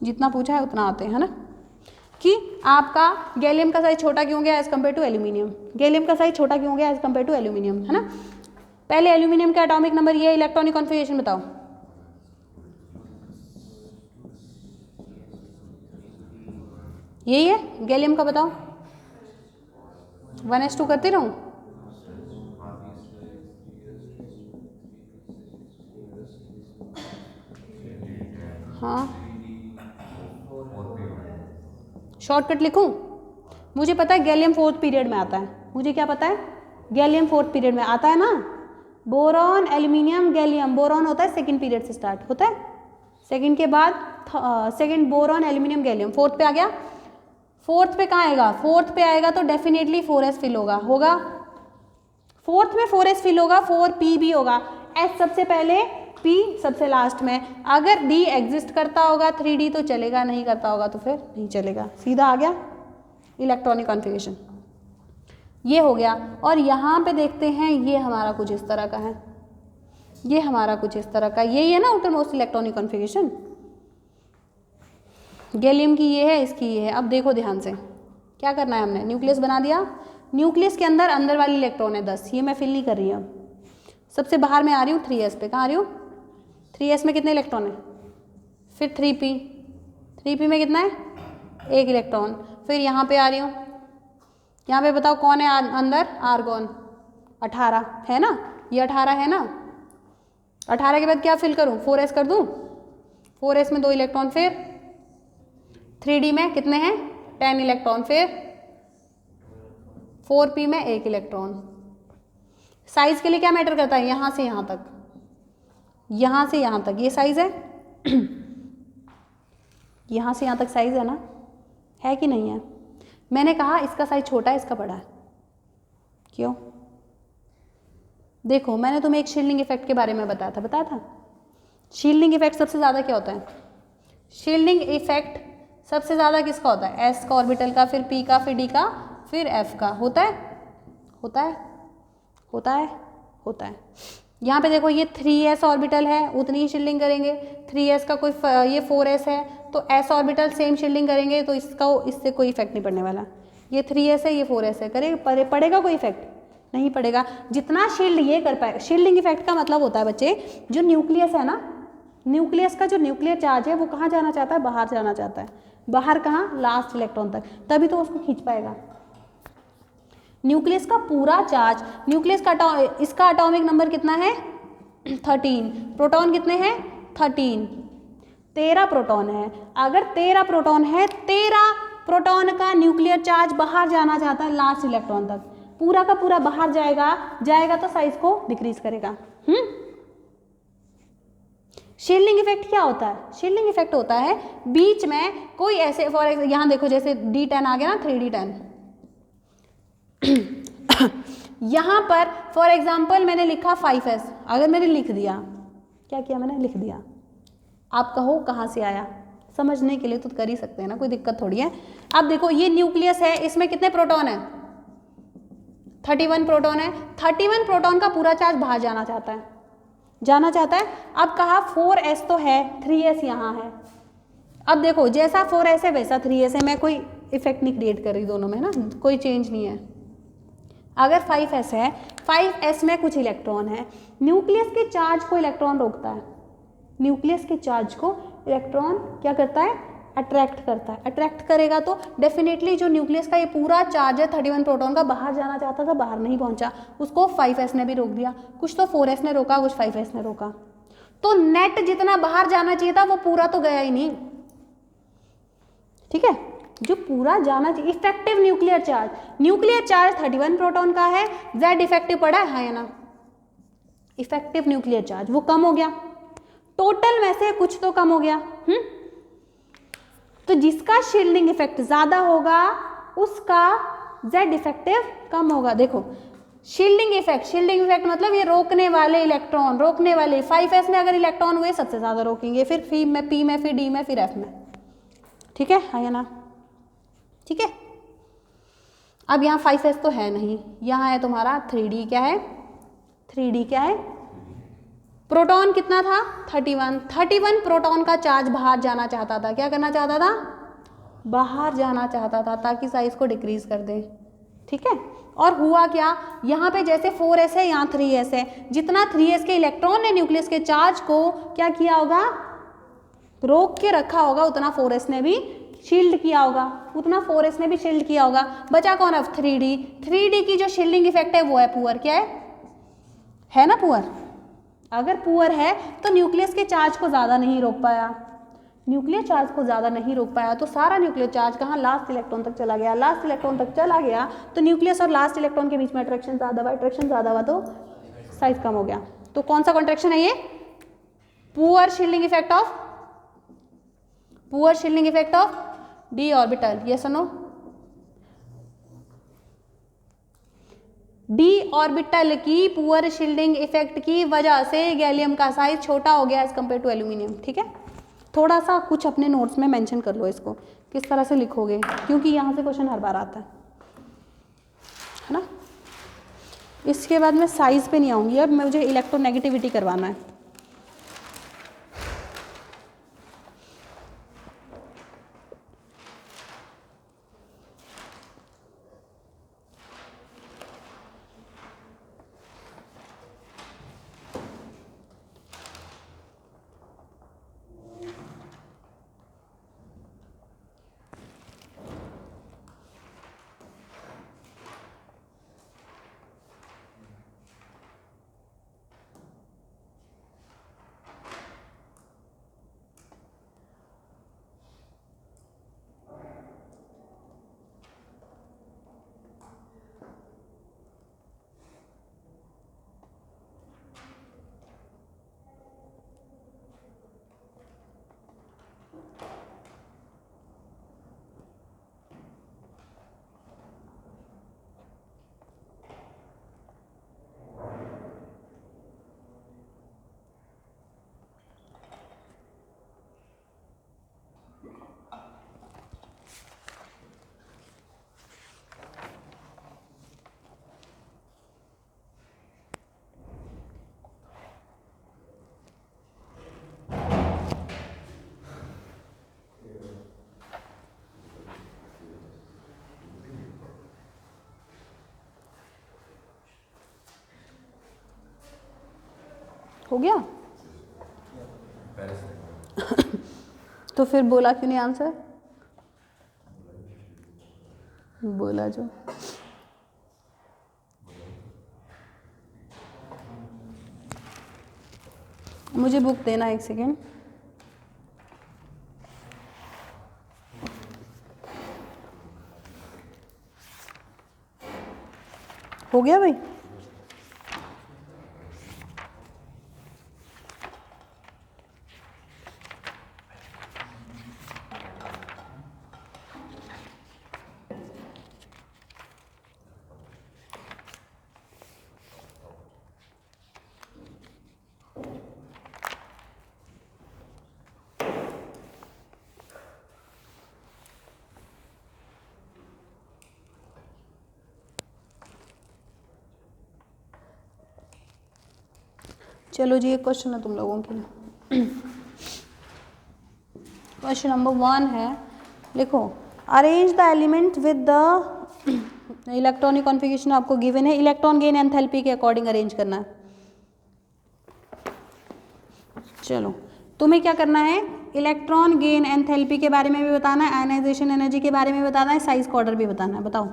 जितना पूछा है उतना आते हैं, है ना। कि आपका गैलियम का साइज छोटा क्यों गया as compare to aluminium, gallium का साइज छोटा क्यों गया एज कम्पेयर टू एल्यूमिनियम, है ना। पहले एल्यूमिनियम का एटॉमिक नंबर, ये इलेक्ट्रॉनिक कॉन्फ़िगरेशन बताओ, यही है, गैलियम का बताओ, 1s2 करते रहूं, हाँ शॉर्टकट लिखूं, मुझे पता है गैलियम 4th पीरियड में आता है, मुझे क्या पता है, गैलियम 4th पीरियड में आता है ना। बोरॉन, एल्यूमिनियम, गैलियम, बोरॉन होता है 2nd पीरियड से स्टार्ट होता है, 2nd के बाद 2nd boron, aluminium, gallium, 4th पे आ गया। 4th पे कहाँ आएगा, 4th पे आएगा तो डेफिनेटली 4s फिल होगा, 4th में 4s फिल होगा, 4p भी होगा, s सबसे पहले, p सबसे लास्ट में। अगर d एग्जिस्ट करता होगा 3d तो चलेगा, नहीं करता होगा तो फिर नहीं चलेगा। सीधा आ गया इलेक्ट्रॉनिक कॉन्फ़िगरेशन, ये हो गया। और यहाँ पे देखते हैं, ये हमारा कुछ इस तरह का है, ये हमारा कुछ इस तरह का, यही है ना outer most electronic configuration. Gallium की ये है, इसकी ये है। अब देखो ध्यान से क्या करना है, हमने न्यूक्लियस बना दिया, न्यूक्लियस के अंदर वाली इलेक्ट्रॉन है 10, ये मैं फिल नहीं कर रही हूँ। सबसे बाहर में आ रही हूँ 3s पे, कहाँ आ रही हूँ, 3s में कितने इलेक्ट्रॉन है, फिर 3p में कितना है, 1 इलेक्ट्रॉन। फिर यहाँ पे आ रही हूँ, यहाँ पे बताओ कौन है अंदर, आर्गॉन, 18 है ना, ये 18 है ना। 18 के बाद क्या फिल करूँ, 4s कर दूँ, 4s में 2 इलेक्ट्रॉन, फिर 3d में कितने हैं, 10 इलेक्ट्रॉन, फिर 4p में 1 इलेक्ट्रॉन। साइज के लिए क्या मैटर करता है, यहाँ से यहाँ तक, यहाँ से यहाँ तक ये साइज है, यहाँ से यहाँ तक साइज है ना, है कि नहीं है। मैंने कहा इसका साइज छोटा है, इसका बड़ा है, क्यों, देखो मैंने तुम्हें एक शील्डिंग इफेक्ट के बारे में बताया था। शील्डिंग इफेक्ट सबसे ज़्यादा क्या होता है, शील्डिंग इफेक्ट सबसे ज़्यादा किसका होता है, s का ऑर्बिटल का, फिर p का, फिर d का, फिर F का होता है, होता है, होता है, होता है। यहाँ पे देखो ये 3s ऑर्बिटल है, उतनी ही शील्डिंग करेंगे। 3s का कोई ये 4s है तो s ऑर्बिटल सेम शील्डिंग करेंगे, तो इससे कोई इफेक्ट नहीं पड़ने वाला। ये 3s है, ये 4s है, पड़ेगा कोई इफेक्ट नहीं पड़ेगा। जितना शील्ड ये कर पाएगा, शील्डिंग इफेक्ट का मतलब होता है बच्चे, जो न्यूक्लियस है ना, न्यूक्लियस का जो न्यूक्लियर चार्ज है वो कहाँ जाना चाहता है, बाहर जाना चाहता है। बाहर कहाँ, लास्ट इलेक्ट्रॉन तक, तभी तो उसको खींच पाएगा। न्यूक्लियस का पूरा चार्ज, न्यूक्लियस का इसका एटॉमिक नंबर कितना है 13, प्रोटॉन कितने हैं 13, 13 प्रोटॉन है। अगर 13 प्रोटॉन है, 13 प्रोटॉन का न्यूक्लियर चार्ज बाहर जाना चाहता है लास्ट इलेक्ट्रॉन तक, पूरा का पूरा बाहर जाएगा तो साइज को डिक्रीज करेगा। शील्डिंग इफेक्ट क्या होता है, शील्डिंग इफेक्ट होता है बीच में कोई ऐसे, फॉर एग्जाम्पल यहाँ देखो जैसे D10 आ गया ना, 3D10 यहाँ पर फॉर एग्जाम्पल मैंने लिखा 5s, अगर मैंने लिख दिया, क्या किया मैंने, लिख दिया, आप कहो कहाँ से आया, समझने के लिए तो कर ही सकते हैं ना, कोई दिक्कत थोड़ी है। अब देखो ये न्यूक्लियस है, इसमें कितने प्रोटॉन है 31 प्रोटॉन है। 31 प्रोटॉन का पूरा चार्ज बाहर जाना चाहता है, जाना चाहता है। अब कहा 4s तो है, 3s यहाँ है। अब देखो जैसा 4s है वैसा 3s है, मैं कोई इफेक्ट नहीं क्रिएट कर रही दोनों में ना, कोई चेंज नहीं है। अगर 5s है, 5s में कुछ इलेक्ट्रॉन है, न्यूक्लियस के चार्ज को इलेक्ट्रॉन रोकता है, न्यूक्लियस के चार्ज को इलेक्ट्रॉन क्या करता है, अट्रैक्ट करता है। अट्रैक्ट करेगा तो डेफिनेटली जो न्यूक्लियस का ये पूरा चार्ज है 31 प्रोटॉन का, बाहर जाना चाहता था, बाहर नहीं पहुंचा, उसको 5s ने भी रोक दिया। कुछ तो 4s ने रोका, कुछ 5s ने रोका, तो नेट जितना बाहर जाना चाहिए था वो पूरा तो गया ही नहीं। ठीक है, जो पूरा जाना चाहिए, इफेक्टिव न्यूक्लियर चार्ज 31 प्रोटॉन का है, Z इफेक्टिव पड़ा है, हाँ या ना, इफेक्टिव न्यूक्लियर चार्ज वो कम हो गया, टोटल में से कुछ तो कम हो गया। तो जिसका शील्डिंग इफेक्ट ज्यादा होगा उसका Z इफेक्टिव कम होगा। देखो शील्डिंग इफेक्ट मतलब ये रोकने वाले इलेक्ट्रॉन, रोकने वाले 5s में अगर इलेक्ट्रॉन हुए सबसे ज्यादा रोकेंगे, फिर P में, फिर D में, फिर F में। ठीक है, हाँ या ना, ठीक है। अब यहाँ 5s तो है नहीं, यहाँ है तुम्हारा 3D, क्या है 3D, क्या है, प्रोटॉन कितना था 31 प्रोटॉन का चार्ज बाहर जाना चाहता था, क्या करना चाहता था, बाहर जाना चाहता था, ताकि साइज को डिक्रीज कर दे। ठीक है, और हुआ क्या, यहाँ पे जैसे 4s है, यहाँ 3s है, जितना 3s के इलेक्ट्रॉन ने न्यूक्लियस के चार्ज को क्या किया होगा, रोक के रखा होगा, उतना 4s ने भी शील्ड किया होगा, उतना 4s ने भी शील्ड किया होगा। बचा कौन अब 3D की जो शील्डिंग इफेक्ट है वो है पुअर, क्या है ना पुअर। अगर पुअर है तो न्यूक्लियस के चार्ज को ज़्यादा नहीं रोक पाया, न्यूक्लियर चार्ज को ज़्यादा नहीं रोक पाया, तो सारा न्यूक्लियर चार्ज कहाँ, लास्ट इलेक्ट्रॉन तक चला गया। लास्ट इलेक्ट्रॉन तक चला गया तो न्यूक्लियस और लास्ट इलेक्ट्रॉन के बीच में अट्रैक्शन ज़्यादा हुआ, अट्रैक्शन ज़्यादा हुआ तो साइज कम हो गया। तो कौन सा कॉन्ट्रैक्शन है ये, poor shielding effect of d orbital, yes और नो। d ऑर्बिटल की पुअर शील्डिंग इफेक्ट की वजह से गैलियम का साइज छोटा हो गया एज कम्पेयर टू एल्यूमिनियम। ठीक है, थोड़ा सा कुछ अपने नोट्स में मेंशन कर लो, इसको किस तरह से लिखोगे, क्योंकि यहाँ से क्वेश्चन हर बार आता है ना। इसके बाद मैं साइज पे नहीं आऊँगी, अब मुझे इलेक्ट्रोनेगेटिविटी करवाना है। हो गया? तो फिर बोला क्यों नहीं आंसर? बोला जो। मुझे बुक देना, एक सेकेंड। हो गया भाई? चलो जी, एक क्वेश्चन है तुम लोगों के लिए। क्वेश्चन नंबर 1 है, लिखो arrange the element with the electronic configuration आपको गिवन है, इलेक्ट्रॉन गेन एंथैल्पी के अकॉर्डिंग अरेंज करना है। चलो तुम्हें क्या करना है, इलेक्ट्रॉन गेन एंथैल्पी के बारे में भी बताना है, आयनाइजेशन एनर्जी के बारे में बताना है, साइज का ऑर्डर भी बताना है। बताओ।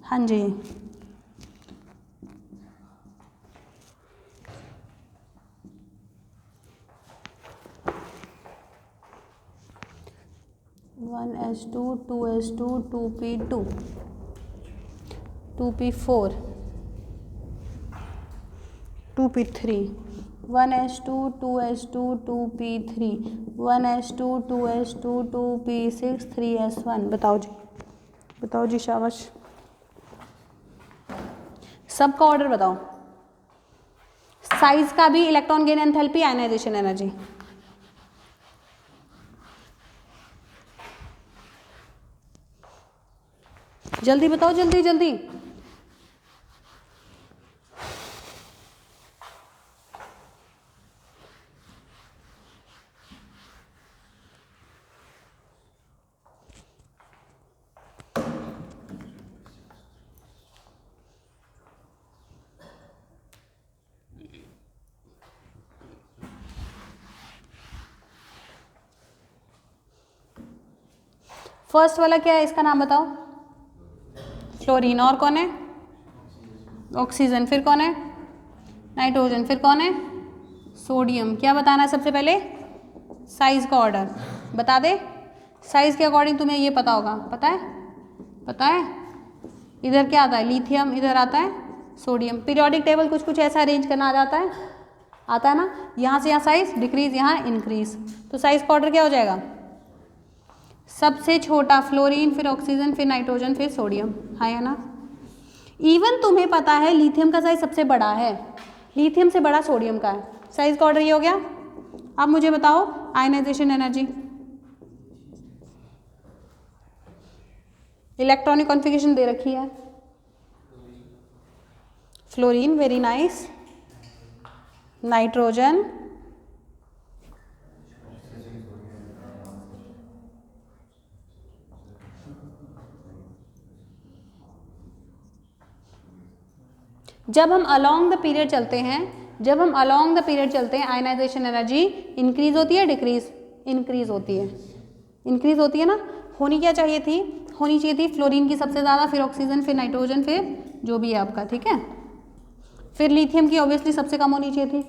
हाँ जी, one H2 2H2 2P2 2P4 2P3 1H2 2H2 2P3 1H2 2H2 2P6 3S1। बताओ जी, बताओ जी, शाबाश। सबका ऑर्डर बताओ, साइज का भी, electron gain enthalpy, ionisation energy. जल्दी बताओ, जल्दी जल्दी। फर्स्ट वाला क्या है, इसका नाम बताओ। फ्लोरीन। और कौन है? ऑक्सीजन। फिर कौन है? नाइट्रोजन। फिर कौन है? सोडियम। क्या बताना है सबसे पहले? साइज का ऑर्डर बता दे। साइज के अकॉर्डिंग तुम्हें ये पता होगा, पता है? पता है? इधर क्या आता है? लिथियम। इधर आता है सोडियम। पीरियोडिक टेबल कुछ कुछ ऐसा अरेंज करना आ जाता है, आता है ना? यहाँ से यहाँ साइज डिक्रीज, यहाँ इंक्रीज, तो साइज का ऑर्डर क्या हो जाएगा? सबसे छोटा फ्लोरीन, फिर ऑक्सीजन, फिर नाइट्रोजन, फिर सोडियम। हाँ या ना? इवन तुम्हें पता है लिथियम का साइज सबसे बड़ा है, लिथियम से बड़ा सोडियम का है। साइज का ऑर्डर ये हो गया। अब मुझे बताओ आयनाइजेशन एनर्जी, इलेक्ट्रॉनिक कॉन्फ़िगरेशन दे रखी है। Fluorine, very nice. नाइट्रोजन, जब हम अलोंग द पीरियड चलते हैं, जब हम अलोंग द पीरियड चलते हैं, आयनाइजेशन एनर्जी इंक्रीज होती है, डिक्रीज? इंक्रीज होती है। इंक्रीज होती है ना? होनी क्या चाहिए थी? होनी चाहिए थी फ्लोरीन की सबसे ज़्यादा, फिर ऑक्सीजन, फिर नाइट्रोजन, फिर जो भी है आपका, ठीक है? फिर लिथियम की ऑब्वियसली सबसे कम होनी चाहिए थी,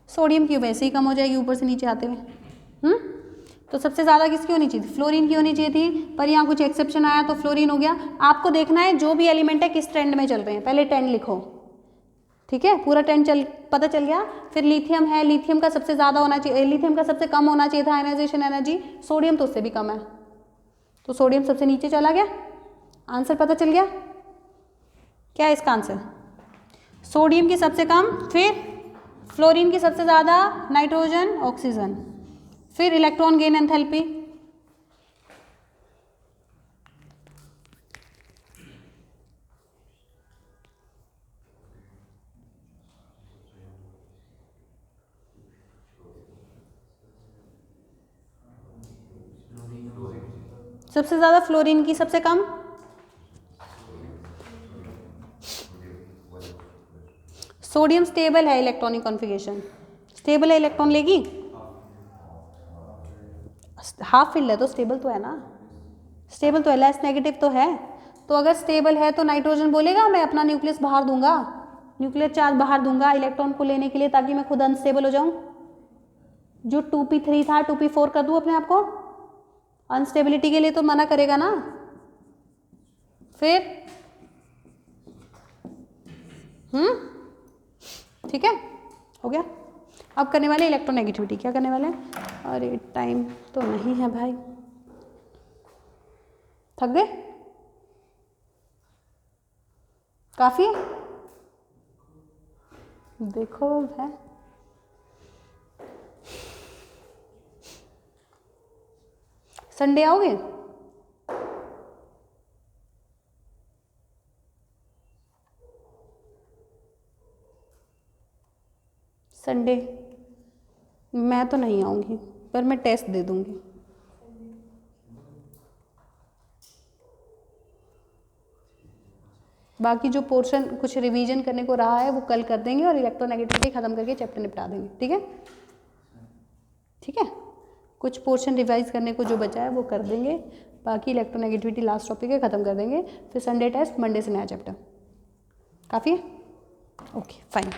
सोडियम की वैसे ही कम हो जाएगी ऊपर से नीचे आते हुए। तो सबसे ज़्यादा किसकी होनी चाहिए थी? फ्लोरीन की होनी चाहिए थी, पर यहाँ कुछ एक्सेप्शन आया तो फ्लोरीन हो गया। आपको देखना है जो भी एलिमेंट है किस ट्रेंड में चल रहे हैं, पहले ट्रेंड लिखो, ठीक है? पूरा ट्रेंड पता चल गया। फिर लिथियम है, लिथियम का सबसे ज़्यादा होना चाहिए, लिथियम का सबसे कम होना चाहिए था आयनाइजेशन एनर्जी, सोडियम तो उससे भी कम है, तो सोडियम सबसे नीचे चला गया। आंसर पता चल गया? क्या है इसका आंसर? सोडियम की सबसे कम, फिर फ्लोरीन की सबसे ज़्यादा, नाइट्रोजन, ऑक्सीजन, फिर इलेक्ट्रॉन गेन एंथैल्पी। सबसे ज़्यादा फ्लोरीन की, सबसे कम सोडियम स्टेबल है इलेक्ट्रॉनिक कॉन्फ़िगरेशन, स्टेबल है, इलेक्ट्रॉन लेगी, हाफ फिल्ड है तो स्टेबल तो है ना, स्टेबल तो है, लेस नेगेटिव तो है। तो अगर स्टेबल है तो नाइट्रोजन बोलेगा मैं अपना न्यूक्लियस बाहर दूंगा, न्यूक्लियर चार्ज बाहर दूंगा इलेक्ट्रॉन को लेने के लिए, ताकि मैं खुद अनस्टेबल हो जाऊं। जो 2p3 था 2p4 कर दूं अपने आप को, अनस्टेबिलिटी के लिए तो मना करेगा ना। फिर ठीक है, हो गया। अब करने वाले इलेक्ट्रोनेगेटिविटी, क्या करने वाले हैं? अरे टाइम तो नहीं है भाई, थक गए? काफी है? देखो है, संडे आओगे? संडे मैं तो नहीं आऊँगी, पर मैं टेस्ट दे दूँगी। बाकी जो पोर्शन कुछ रिवीजन करने को रहा है वो कल कर देंगे और इलेक्ट्रोनेगेटिविटी ख़त्म करके चैप्टर निपटा देंगे, ठीक है? ठीक है, कुछ पोर्शन रिवाइज करने को जो बचा है वो कर देंगे, बाकी इलेक्ट्रोनेगेटिविटी लास्ट टॉपिक है, ख़त्म कर देंगे। फिर संडे टेस्ट, मंडे से नया चैप्टर। काफ़ी है? Okay fine.